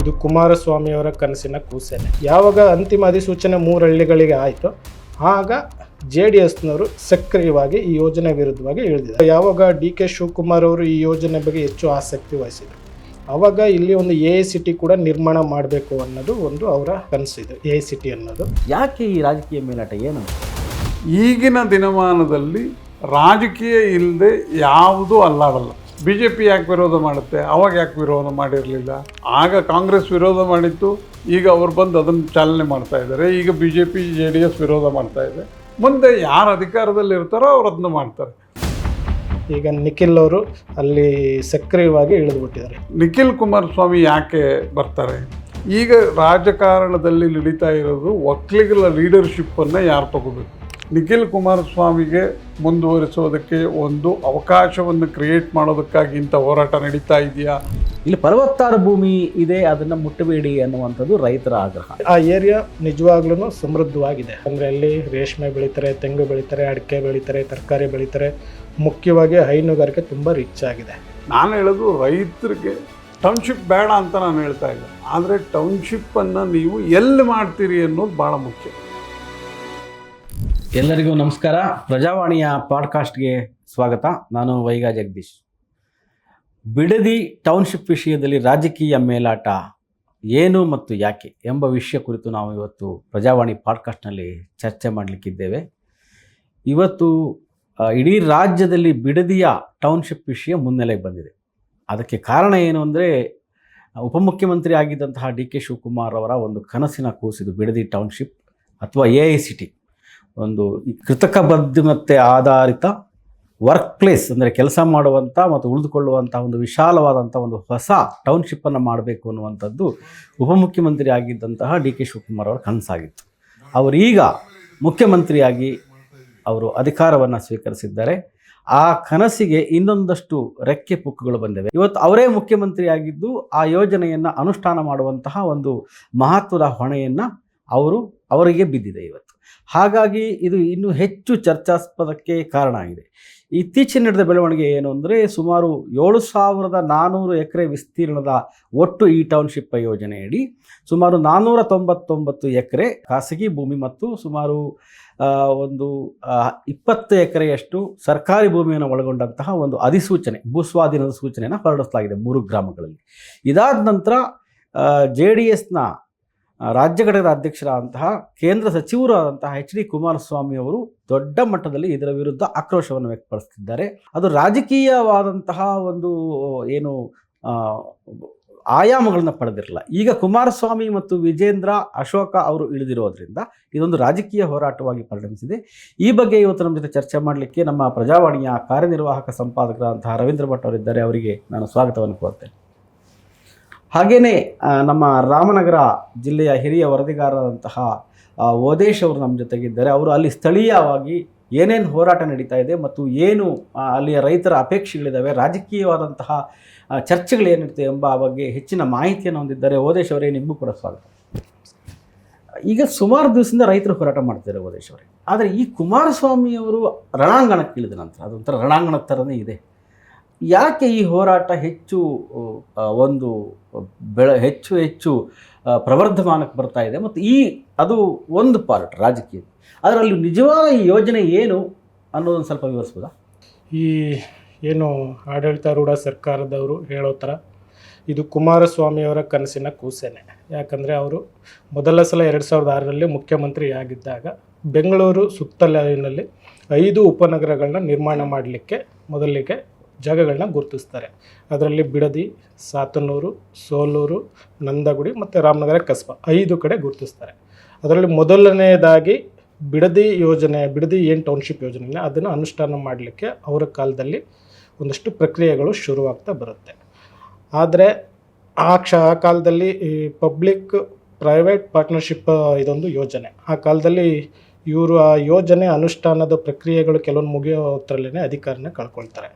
ಇದು ಕುಮಾರಸ್ವಾಮಿಯವರ ಕನಸಿನ ಕೂಸೇನೆ. ಯಾವಾಗ ಅಂತಿಮ ಅಧಿಸೂಚನೆ 3 ಹಳ್ಳಿಗಳಿಗೆ ಆಯಿತು, ಆಗ JDSನವರು ಸಕ್ರಿಯವಾಗಿ ಈ ಯೋಜನೆ ವಿರುದ್ಧವಾಗಿ ಇಳಿದಿದ್ದಾರೆ. ಯಾವಾಗ DK ಶಿವಕುಮಾರ್ ಅವರು ಈ ಯೋಜನೆ ಬಗ್ಗೆ ಹೆಚ್ಚು ಆಸಕ್ತಿ ವಹಿಸಿದರು, ಆವಾಗ ಇಲ್ಲಿ ಒಂದು AICT ಕೂಡ ನಿರ್ಮಾಣ ಮಾಡಬೇಕು ಅನ್ನೋದು ಒಂದು ಅವರ ಕನಸಿದೆ. AICT ಅನ್ನೋದು ಯಾಕೆ ಈ ರಾಜಕೀಯ ಮೇಲಾಟ ಏನು? ಈಗಿನ ದಿನಮಾನದಲ್ಲಿ ರಾಜಕೀಯ ಇಲ್ಲದೆ ಯಾವುದೂ ಅಲ್ಲಾಡಲ್ಲ. BJP ಯಾಕೆ ವಿರೋಧ ಮಾಡುತ್ತೆ? ಅವಾಗ ಯಾಕೆ ವಿರೋಧ ಮಾಡಿರಲಿಲ್ಲ? ಆಗ ಕಾಂಗ್ರೆಸ್ ವಿರೋಧ ಮಾಡಿತ್ತು, ಈಗ ಅವ್ರು ಬಂದು ಅದನ್ನು ಚಾಲನೆ ಮಾಡ್ತಾ ಇದ್ದಾರೆ. ಈಗ BJP JDS ವಿರೋಧ ಮಾಡ್ತಾ ಇದೆ. ಮುಂದೆ ಯಾರು ಅಧಿಕಾರದಲ್ಲಿ ಇರ್ತಾರೋ ಅವ್ರು ಅದನ್ನು ಮಾಡ್ತಾರೆ. ಈಗ ನಿಖಿಲ್ ಅವರು ಅಲ್ಲಿ ಸಕ್ರಿಯವಾಗಿ ಇಳಿದುಬಿಟ್ಟಿದ್ದಾರೆ. ನಿಖಿಲ್ ಕುಮಾರಸ್ವಾಮಿ ಯಾಕೆ ಬರ್ತಾರೆ? ಈಗ ರಾಜಕಾರಣದಲ್ಲಿ ನಡೀತಾ ಇರೋದು ಒಕ್ಕಲಿಗರ ಲೀಡರ್ಶಿಪ್ಪನ್ನು ಯಾರು ತಗೋಬೇಕು? ನಿಖಿಲ್ ಕುಮಾರಸ್ವಾಮಿಗೆ ಮುಂದುವರಿಸೋದಕ್ಕೆ ಒಂದು ಅವಕಾಶವನ್ನು ಕ್ರಿಯೇಟ್ ಮಾಡೋದಕ್ಕಾಗಿ ಇಂಥ ಹೋರಾಟ ನಡೀತಾ ಇದೆಯಾ? ಇಲ್ಲಿ 66 ಭೂಮಿ ಇದೆ, ಅದನ್ನು ಮುಟ್ಟಬೇಡಿ ಅನ್ನುವಂಥದ್ದು ರೈತರ ಆಗ್ರಹ. ಆ ಏರಿಯಾ ನಿಜವಾಗ್ಲೂ ಸಮೃದ್ಧವಾಗಿದೆ. ಅಂದರೆ ಅಲ್ಲಿ ರೇಷ್ಮೆ ಬೆಳೀತಾರೆ, ತೆಂಗು ಬೆಳೀತಾರೆ, ಅಡಿಕೆ ಬೆಳೀತಾರೆ, ತರಕಾರಿ ಬೆಳೀತಾರೆ. ಮುಖ್ಯವಾಗಿ ಹೈನುಗಾರಿಕೆ ತುಂಬ ರಿಚ್ ಆಗಿದೆ. ನಾನು ಹೇಳೋದು ರೈತರಿಗೆ ಟೌನ್ಶಿಪ್ ಬೇಡ ಅಂತ ನಾನು ಹೇಳ್ತಾ ಇಲ್ಲ, ಆದರೆ ಟೌನ್ಶಿಪ್ಪನ್ನು ನೀವು ಎಲ್ಲಿ ಮಾಡ್ತೀರಿ ಅನ್ನೋದು ಭಾಳ ಮುಖ್ಯ. ಎಲ್ಲರಿಗೂ ನಮಸ್ಕಾರ. ಪ್ರಜಾವಾಣಿಯ ಪಾಡ್ಕಾಸ್ಟ್ಗೆ ಸ್ವಾಗತ. ನಾನು ವೈಗಾ ಜಗದೀಶ್. ಬಿಡದಿ ಟೌನ್ಶಿಪ್ ವಿಷಯದಲ್ಲಿ ರಾಜಕೀಯ ಮೇಲಾಟ ಏನು ಮತ್ತು ಯಾಕೆ ಎಂಬ ವಿಷಯ ಕುರಿತು ನಾವು ಇವತ್ತು ಪ್ರಜಾವಾಣಿ ಪಾಡ್ಕಾಸ್ಟ್ನಲ್ಲಿ ಚರ್ಚೆ ಮಾಡಲಿಕ್ಕಿದ್ದೇವೆ. ಇವತ್ತು ಇಡೀ ರಾಜ್ಯದಲ್ಲಿ ಬಿಡದಿಯ ಟೌನ್ಶಿಪ್ ವಿಷಯ ಮುನ್ನೆಲೆಗೆ ಬಂದಿದೆ. ಅದಕ್ಕೆ ಕಾರಣ ಏನು ಅಂದರೆ, ಉಪಮುಖ್ಯಮಂತ್ರಿ ಆಗಿದ್ದಂತಹ DK ಶಿವಕುಮಾರ್ ಅವರ ಒಂದು ಕನಸಿನ ಕೂಸಿದು ಬಿಡದಿ ಟೌನ್ಶಿಪ್ ಅಥವಾ AICT, ಒಂದು ಕೃತಕ ಬುದ್ಧಿಮತ್ತೆ ಆಧಾರಿತ ವರ್ಕ್ ಪ್ಲೇಸ್, ಅಂದರೆ ಕೆಲಸ ಮಾಡುವಂಥ ಮತ್ತು ಉಳಿದುಕೊಳ್ಳುವಂಥ ಒಂದು ವಿಶಾಲವಾದಂಥ ಒಂದು ಹೊಸ ಟೌನ್ಶಿಪ್ಪನ್ನು ಮಾಡಬೇಕು ಅನ್ನುವಂಥದ್ದು ಉಪಮುಖ್ಯಮಂತ್ರಿ ಆಗಿದ್ದಂತಹ DK ಶಿವಕುಮಾರ್ ಅವರ ಕನಸಾಗಿತ್ತು. ಅವರೀಗ ಮುಖ್ಯಮಂತ್ರಿಯಾಗಿ ಅವರು ಅಧಿಕಾರವನ್ನು ಸ್ವೀಕರಿಸಿದ್ದಾರೆ. ಆ ಕನಸಿಗೆ ಇನ್ನೊಂದಷ್ಟು ರೆಕ್ಕೆ ಪುಕ್ಕಗಳು ಬಂದಿವೆ. ಇವತ್ತು ಅವರೇ ಮುಖ್ಯಮಂತ್ರಿ ಆಗಿದ್ದು ಆ ಯೋಜನೆಯನ್ನು ಅನುಷ್ಠಾನ ಮಾಡುವಂತಹ ಒಂದು ಮಹತ್ವದ ಹೊಣೆಯನ್ನು ಅವರಿಗೆ ಬಿದ್ದಿದೆ ಇವತ್ತು. ಹಾಗಾಗಿ ಇದು ಇನ್ನೂ ಹೆಚ್ಚು ಚರ್ಚಾಸ್ಪದಕ್ಕೆ ಕಾರಣ ಆಗಿದೆ. ಇತ್ತೀಚಿನ ನಡೆದ ಬೆಳವಣಿಗೆ ಏನು ಅಂದರೆ, ಸುಮಾರು 7,400 ಎಕರೆ ವಿಸ್ತೀರ್ಣದ ಒಟ್ಟು ಈ ಟೌನ್ಶಿಪ್ ಯೋಜನೆಯಡಿ ಸುಮಾರು 499 ಎಕರೆ ಖಾಸಗಿ ಭೂಮಿ ಮತ್ತು ಸುಮಾರು ಒಂದು 20 ಎಕರೆಯಷ್ಟು ಸರ್ಕಾರಿ ಭೂಮಿಯನ್ನು ಒಳಗೊಂಡಂತಹ ಒಂದು ಅಧಿಸೂಚನೆ, ಭೂಸ್ವಾಧೀನದ ಸೂಚನೆಯನ್ನು ಹೊರಡಿಸಲಾಗಿದೆ 3 ಗ್ರಾಮಗಳಲ್ಲಿ. ಇದಾದ ನಂತರ JDSನ ರಾಜ್ಯ ಘಟಕದ ಅಧ್ಯಕ್ಷರಾದಂತಹ ಕೇಂದ್ರ ಸಚಿವರಾದಂತಹ HD ಕುಮಾರಸ್ವಾಮಿ ಅವರು ದೊಡ್ಡ ಮಟ್ಟದಲ್ಲಿ ಇದರ ವಿರುದ್ಧ ಆಕ್ರೋಶವನ್ನು ವ್ಯಕ್ತಪಡಿಸುತ್ತಿದ್ದಾರೆ. ಅದು ರಾಜಕೀಯವಾದಂತಹ ಒಂದು ಏನು ಆಯಾಮಗಳನ್ನು ಪಡೆದಿರಲ್ಲ. ಈಗ ಕುಮಾರಸ್ವಾಮಿ ಮತ್ತು ವಿಜೇಂದ್ರ ಅಶೋಕ ಅವರು ಇಳಿದಿರೋದ್ರಿಂದ ಇದೊಂದು ರಾಜಕೀಯ ಹೋರಾಟವಾಗಿ ಪರಿಣಮಿಸಿದೆ. ಈ ಬಗ್ಗೆ ಇವತ್ತು ನಮ್ಮ ಜೊತೆ ಚರ್ಚೆ ಮಾಡಲಿಕ್ಕೆ ನಮ್ಮ ಪ್ರಜಾವಾಣಿಯ ಕಾರ್ಯನಿರ್ವಾಹಕ ಸಂಪಾದಕರಾದಂತಹ ರವೀಂದ್ರ ಭಟ್ ಅವರಿದ್ದಾರೆ. ಅವರಿಗೆ ನಾನು ಸ್ವಾಗತವನ್ನು ಕೋರ್ತೇನೆ. ಹಾಗೆಯೇ ನಮ್ಮ ರಾಮನಗರ ಜಿಲ್ಲೆಯ ಹಿರಿಯ ವರದಿಗಾರರಾದಂತಹ ಓದೇಶ್ ಅವರು ನಮ್ಮ ಜೊತೆಗಿದ್ದಾರೆ. ಅವರು ಅಲ್ಲಿ ಸ್ಥಳೀಯವಾಗಿ ಏನೇನು ಹೋರಾಟ ನಡೀತಾ ಇದೆ ಮತ್ತು ಏನು ಅಲ್ಲಿಯ ರೈತರ ಅಪೇಕ್ಷೆಗಳಿದ್ದಾವೆ, ರಾಜಕೀಯವಾದಂತಹ ಚರ್ಚೆಗಳೇನಿರ್ತವೆ ಎಂಬ ಬಗ್ಗೆ ಹೆಚ್ಚಿನ ಮಾಹಿತಿಯನ್ನು ಹೊಂದಿದ್ದಾರೆ. ಓದೇಶ್ ಅವರೇ, ನಿಮಗೂ ಕೂಡ ಸ್ವಾಗತ. ಈಗ ಸುಮಾರು ದಿವಸದಿಂದ ರೈತರು ಹೋರಾಟ ಮಾಡ್ತಿದ್ದಾರೆ ಓದೇಶ್ ಅವರೇ. ಆದರೆ ಈ ಕುಮಾರಸ್ವಾಮಿಯವರು ರಣಾಂಗಣಕ್ಕೆ ಇಳಿದ ನಂತರ ಅದೊಂಥರ ರಣಾಂಗಣದ ಥರನೇ ಇದೆ. ಯಾಕೆ ಈ ಹೋರಾಟ ಹೆಚ್ಚು ಹೆಚ್ಚು ಪ್ರವರ್ಧಮಾನಕ್ಕೆ ಬರ್ತಾ ಇದೆ ಮತ್ತು ಅದು ಒಂದು ಪಾರ್ಟ್ ರಾಜಕೀಯ, ಅದರಲ್ಲಿ ನಿಜವಾದ ಈ ಯೋಜನೆ ಏನು ಅನ್ನೋದನ್ನು ಸ್ವಲ್ಪ ವಿವರಿಸ್ಬೋದಾ? ಈ ಏನು ಆಡಳಿತಾರೂಢ ಸರ್ಕಾರದವರು ಹೇಳೋ ಥರ ಇದು ಕುಮಾರಸ್ವಾಮಿಯವರ ಕನಸಿನ ಕೂಸೇನೆ. ಯಾಕಂದರೆ ಅವರು ಮೊದಲ ಸಲ 2006ರಲ್ಲಿ ಮುಖ್ಯಮಂತ್ರಿ ಆಗಿದ್ದಾಗ ಬೆಂಗಳೂರು ಸುತ್ತಲಿನಲ್ಲಿ 5 ಉಪನಗರಗಳನ್ನ ನಿರ್ಮಾಣ ಮಾಡಲಿಕ್ಕೆ ಮೊದಲಿಗೆ ಜಾಗಗಳನ್ನ ಗುರುತಿಸ್ತಾರೆ. ಅದರಲ್ಲಿ ಬಿಡದಿ, ಸಾತನೂರು, ಸೋಲೂರು, ನಂದಗುಡಿ ಮತ್ತು ರಾಮನಗರ ಕಸ್ಬಾ 5 ಕಡೆ ಗುರುತಿಸ್ತಾರೆ. ಅದರಲ್ಲಿ ಮೊದಲನೆಯದಾಗಿ ಬಿಡದಿ ಏನು ಟೌನ್ಶಿಪ್ ಯೋಜನೆ ಅದನ್ನು ಅನುಷ್ಠಾನ ಮಾಡಲಿಕ್ಕೆ ಅವರ ಕಾಲದಲ್ಲಿ ಒಂದಷ್ಟು ಪ್ರಕ್ರಿಯೆಗಳು ಶುರುವಾಗ್ತಾ ಬರುತ್ತೆ. ಆದರೆ ಆ ಕಾಲದಲ್ಲಿ ಈ ಪಬ್ಲಿಕ್ ಪ್ರೈವೇಟ್ ಪಾರ್ಟ್ನರ್ಶಿಪ್ ಇದೊಂದು ಯೋಜನೆ. ಆ ಕಾಲದಲ್ಲಿ ಇವರು ಆ ಯೋಜನೆ ಅನುಷ್ಠಾನದ ಪ್ರಕ್ರಿಯೆಗಳು ಕೆಲವೊಂದು ಮುಗಿಯೋದ್ರಲ್ಲೇ ಅಧಿಕಾರನ ಕಳ್ಕೊಳ್ತಾರೆ.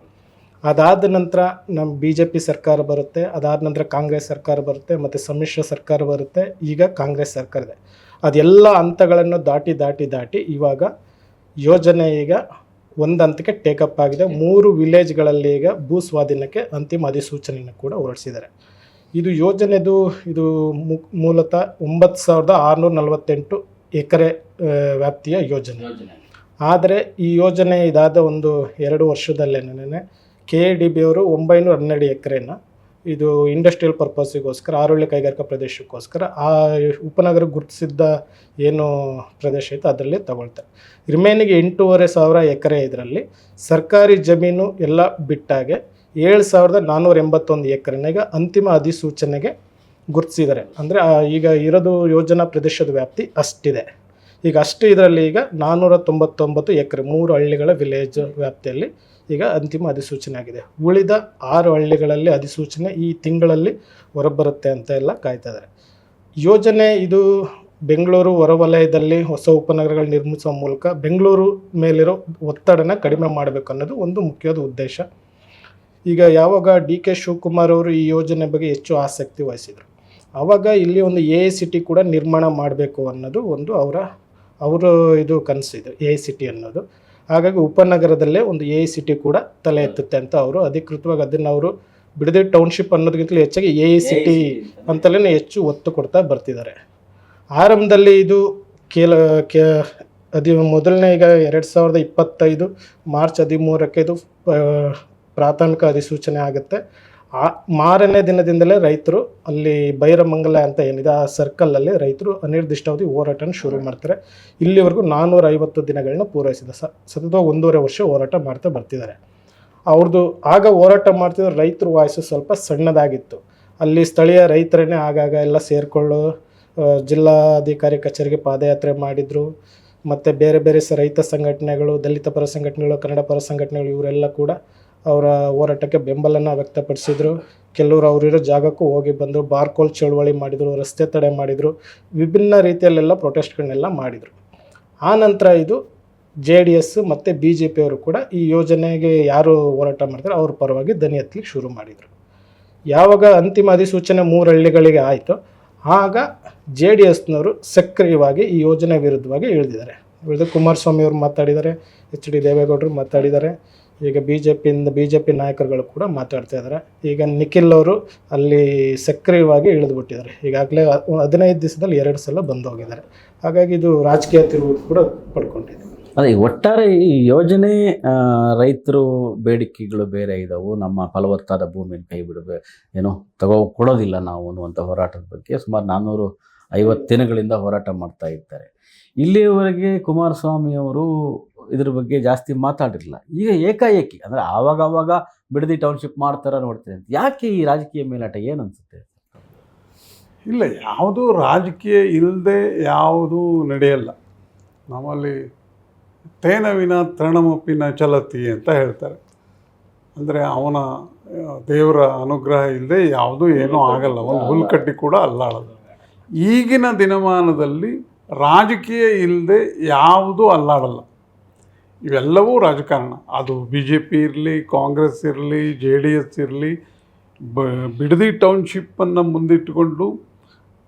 ಅದಾದ ನಂತರ ನಮ್ಮ BJP ಸರ್ಕಾರ ಬರುತ್ತೆ, ಅದಾದ ನಂತರ ಕಾಂಗ್ರೆಸ್ ಸರ್ಕಾರ ಬರುತ್ತೆ, ಮತ್ತು ಸಮ್ಮಿಶ್ರ ಸರ್ಕಾರ ಬರುತ್ತೆ. ಈಗ ಕಾಂಗ್ರೆಸ್ ಸರ್ಕಾರ ಇದೆ. ಅದೆಲ್ಲ ಹಂತಗಳನ್ನು ದಾಟಿ ಇವಾಗ ಯೋಜನೆ ಈಗ ಒಂದು ಹಂತಕ್ಕೆ ಟೇಕಪ್ ಆಗಿದೆ. 3 ವಿಲೇಜ್ಗಳಲ್ಲಿ ಈಗ ಭೂ ಸ್ವಾಧೀನಕ್ಕೆ ಅಂತಿಮ ಅಧಿಸೂಚನೆಯನ್ನು ಕೂಡ ಹೊರಡಿಸಿದ್ದಾರೆ. ಇದು ಯೋಜನೆದು ಇದು ಮೂಲತಃ 9,648 ಎಕರೆ ವ್ಯಾಪ್ತಿಯ ಯೋಜನೆ. ಆದರೆ ಈ ಯೋಜನೆ ಇದಾದ ಒಂದು 2 ವರ್ಷದಲ್ಲೇನೆ KADB ಅವರು 912 ಎಕರೆನ ಇದು ಇಂಡಸ್ಟ್ರಿಯಲ್ ಪರ್ಪಸ್ಸಿಗೋಸ್ಕರ ಆರೋಳ್ಯ ಕೈಗಾರಿಕಾ ಪ್ರದೇಶಕ್ಕೋಸ್ಕರ ಆ ಉಪನಗರ ಗುರುತಿಸಿದ್ದ ಏನು ಪ್ರದೇಶ ಇತ್ತು ಅದರಲ್ಲಿ ತಗೊಳ್ತಾರೆ. ರಿಮೈನಿಗೆ 8,500 ಎಕರೆ ಇದರಲ್ಲಿ ಸರ್ಕಾರಿ ಜಮೀನು ಎಲ್ಲ ಬಿಟ್ಟಾಗೆ 7,481 ಎಕರೆನಾಗ ಅಂತಿಮ ಅಧಿಸೂಚನೆಗೆ ಗುರುತಿಸಿದ್ದಾರೆ. ಅಂದರೆ ಈಗ ಇರೋದು ಯೋಜನಾ ಪ್ರದೇಶದ ವ್ಯಾಪ್ತಿ ಅಷ್ಟಿದೆ. ಈಗ ಅಷ್ಟು ಇದರಲ್ಲಿ ಈಗ 499 ಎಕರೆ 3 ಹಳ್ಳಿಗಳ ವಿಲೇಜ್ ವ್ಯಾಪ್ತಿಯಲ್ಲಿ ಈಗ ಅಂತಿಮ ಅಧಿಸೂಚನೆ ಆಗಿದೆ. ಉಳಿದ 6 ಹಳ್ಳಿಗಳಲ್ಲಿ ಅಧಿಸೂಚನೆ ಈ ತಿಂಗಳಲ್ಲಿ ಹೊರಬರುತ್ತೆ ಅಂತ ಎಲ್ಲ ಕಾಯ್ತಾ ಇದ್ದಾರೆ. ಯೋಜನೆ ಇದು ಬೆಂಗಳೂರು ಹೊರವಲಯದಲ್ಲಿ ಹೊಸ ಉಪನಗರಗಳು ನಿರ್ಮಿಸುವ ಮೂಲಕ ಬೆಂಗಳೂರು ಮೇಲಿರೋ ಒತ್ತಡನ ಕಡಿಮೆ ಮಾಡಬೇಕು ಅನ್ನೋದು ಒಂದು ಮುಖ್ಯವಾದ ಉದ್ದೇಶ. ಈಗ ಯಾವಾಗ DK ಶಿವಕುಮಾರ್ ಅವರು ಈ ಯೋಜನೆ ಬಗ್ಗೆ ಹೆಚ್ಚು ಆಸಕ್ತಿ ವಹಿಸಿದರು, ಆವಾಗ ಇಲ್ಲಿ ಒಂದು AICT ಕೂಡ ನಿರ್ಮಾಣ ಮಾಡಬೇಕು ಅನ್ನೋದು ಒಂದು ಅವರ ಇದು ಕನಸಿದೆ, AICT ಅನ್ನೋದು. ಹಾಗಾಗಿ ಉಪನಗರದಲ್ಲೇ ಒಂದು AICT ಕೂಡ ತಲೆ ಎತ್ತುತ್ತೆ ಅಂತ ಅವರು ಅಧಿಕೃತವಾಗಿ ಅದನ್ನು ಅವರು ಬಿಡದಿ ಟೌನ್ಶಿಪ್ ಅನ್ನೋದಕ್ಕಿಂತಲೂ ಹೆಚ್ಚಾಗಿ AICT ಅಂತಲೇ ಹೆಚ್ಚು ಒತ್ತು ಕೊಡ್ತಾ ಬರ್ತಿದ್ದಾರೆ. ಆರಂಭದಲ್ಲಿ ಇದು ಮೊದಲನೇ ಈಗ 2025 ಮಾರ್ಚ್ 13ಕ್ಕೆ ಇದು ಪ್ರಾಥಮಿಕ ಅಧಿಸೂಚನೆ ಆಗುತ್ತೆ. ಮಾರನೇ ದಿನದಿಂದಲೇ ರೈತರು ಅಲ್ಲಿ ಬೈರಮಂಗಲ ಅಂತ ಏನಿದೆ ಆ ಸರ್ಕಲಲ್ಲಿ ರೈತರು ಅನಿರ್ದಿಷ್ಟಾವಧಿ ಹೋರಾಟನ ಶುರು ಮಾಡ್ತಾರೆ. ಇಲ್ಲಿವರೆಗೂ 450 ದಿನಗಳನ್ನ ಪೂರೈಸಿದೆ. ಸತತ 1.5 ವರ್ಷ ಹೋರಾಟ ಮಾಡ್ತಾ ಬರ್ತಿದ್ದಾರೆ. ಅವ್ರದ್ದು ಆಗ ಹೋರಾಟ ಮಾಡ್ತಿದ್ದ ರೈತರ ವಾಯ್ಸು ಸ್ವಲ್ಪ ಸಣ್ಣದಾಗಿತ್ತು. ಅಲ್ಲಿ ಸ್ಥಳೀಯ ರೈತರನ್ನೇ ಆಗಾಗ ಎಲ್ಲ ಸೇರಿಕೊಳ್ಳೋ ಜಿಲ್ಲಾಧಿಕಾರಿ ಕಚೇರಿಗೆ ಪಾದಯಾತ್ರೆ ಮಾಡಿದರು. ಮತ್ತು ಬೇರೆ ಬೇರೆ ರೈತ ಸಂಘಟನೆಗಳು, ದಲಿತ ಪರ ಸಂಘಟನೆಗಳು, ಕನ್ನಡ ಪರ ಸಂಘಟನೆಗಳು ಇವರೆಲ್ಲ ಕೂಡ ಅವರ ಹೋರಾಟಕ್ಕೆ ಬೆಂಬಲನ ವ್ಯಕ್ತಪಡಿಸಿದರು. ಕೆಲವರು ಅವರಿರೋ ಜಾಗಕ್ಕೂ ಹೋಗಿ ಬಂದರು, ಬಾರ್ಕೋಲ್ ಚಳುವಳಿ ಮಾಡಿದರು, ರಸ್ತೆ ತಡೆ ಮಾಡಿದರು, ವಿಭಿನ್ನ ರೀತಿಯಲ್ಲೆಲ್ಲ ಪ್ರೊಟೆಸ್ಟ್ಗಳನ್ನೆಲ್ಲ ಮಾಡಿದರು. ಆ ನಂತರ ಇದು JDS ಮತ್ತು BJP ಅವರು ಕೂಡ ಈ ಯೋಜನೆಗೆ ಯಾರು ಹೋರಾಟ ಮಾಡ್ತಾರೆ ಅವ್ರ ಪರವಾಗಿ ದನಿ ಎತ್ತಲಿಕ್ಕೆ ಶುರು ಮಾಡಿದರು. ಯಾವಾಗ ಅಂತಿಮ ಅಧಿಸೂಚನೆ 3 ಹಳ್ಳಿಗಳಿಗೆ ಆಯಿತು, ಆಗ JDSನವರು ಸಕ್ರಿಯವಾಗಿ ಈ ಯೋಜನೆ ವಿರುದ್ಧವಾಗಿ ಇಳಿದಿದ್ದಾರೆ. ಕುಮಾರಸ್ವಾಮಿ ಅವರು ಮಾತಾಡಿದ್ದಾರೆ, HD ದೇವೇಗೌಡರು ಮಾತಾಡಿದ್ದಾರೆ. ಈಗ BJP ನಾಯಕರುಗಳು ಕೂಡ ಮಾತಾಡ್ತಾ ಇದ್ದಾರೆ. ಈಗ ನಿಖಿಲ್ ಅವರು ಅಲ್ಲಿ ಸಕ್ರಿಯವಾಗಿ ಇಳಿದುಬಿಟ್ಟಿದ್ದಾರೆ. ಈಗಾಗಲೇ 15 ದಿವಸದಲ್ಲಿ 2 ಸಲ ಬಂದು ಹೋಗಿದ್ದಾರೆ. ಹಾಗಾಗಿ ಇದು ರಾಜಕೀಯ ತಿರುವು ಕೂಡ ಪಡ್ಕೊಂಡಿದೆ. ಅದೇ ಒಟ್ಟಾರೆ ಈ ಯೋಜನೆ ರೈತರು ಬೇಡಿಕೆಗಳು ಬೇರೆ ಇದ್ದಾವೆ. ನಮ್ಮ ಫಲವತ್ತಾದ ಭೂಮಿಯನ್ನು ಕೈ ಏನೋ ಕೊಡೋದಿಲ್ಲ ನಾವು ಅನ್ನುವಂಥ ಹೋರಾಟದ ಬಗ್ಗೆ ಸುಮಾರು 450 ದಿನಗಳಿಂದ ಹೋರಾಟ ಮಾಡ್ತಾ ಇದ್ದಾರೆ. ಇಲ್ಲಿಯವರೆಗೆ ಕುಮಾರಸ್ವಾಮಿ ಅವರು ಇದ್ರ ಬಗ್ಗೆ ಜಾಸ್ತಿ ಮಾತಾಡಿರಲಿಲ್ಲ. ಈಗ ಏಕಾಏಕಿ ಅಂದರೆ ಆವಾಗ ಬಿಡದಿ ಟೌನ್ಶಿಪ್ ಮಾಡ್ತಾರ ನೋಡ್ತೀನಿ ಅಂತ. ಯಾಕೆ ಈ ರಾಜಕೀಯ ಮೇಲಾಟ ಏನು ಅನಿಸುತ್ತೆ? ಇಲ್ಲ, ಯಾವುದು ರಾಜಕೀಯ ಇಲ್ಲದೆ ಯಾವುದೂ ನಡೆಯಲ್ಲ. ನಮ್ಮಲ್ಲಿ ತೇನವಿನ ತೃಣಮಪ್ಪಿನ ಚಲತಿ ಅಂತ ಹೇಳ್ತಾರೆ. ಅಂದರೆ ಅವನ ದೇವರ ಅನುಗ್ರಹ ಇಲ್ಲದೆ ಯಾವುದೂ ಏನೂ ಆಗಲ್ಲ, ಒಂದು ಹುಲ್ಕಡ್ಡಿ ಕೂಡ ಅಲ್ಲಾಡಲ್ಲ. ಈಗಿನ ದಿನಮಾನದಲ್ಲಿ ರಾಜಕೀಯ ಇಲ್ಲದೆ ಯಾವುದೂ ಅಲ್ಲಾಡಲ್ಲ. ಇವೆಲ್ಲವೂ ರಾಜಕಾರಣ. ಅದು BJP ಇರಲಿ, ಕಾಂಗ್ರೆಸ್ ಇರಲಿ, JDS ಇರಲಿ, ಬಿಡದಿ ಟೌನ್ಶಿಪ್ಪನ್ನು ಮುಂದಿಟ್ಟುಕೊಂಡು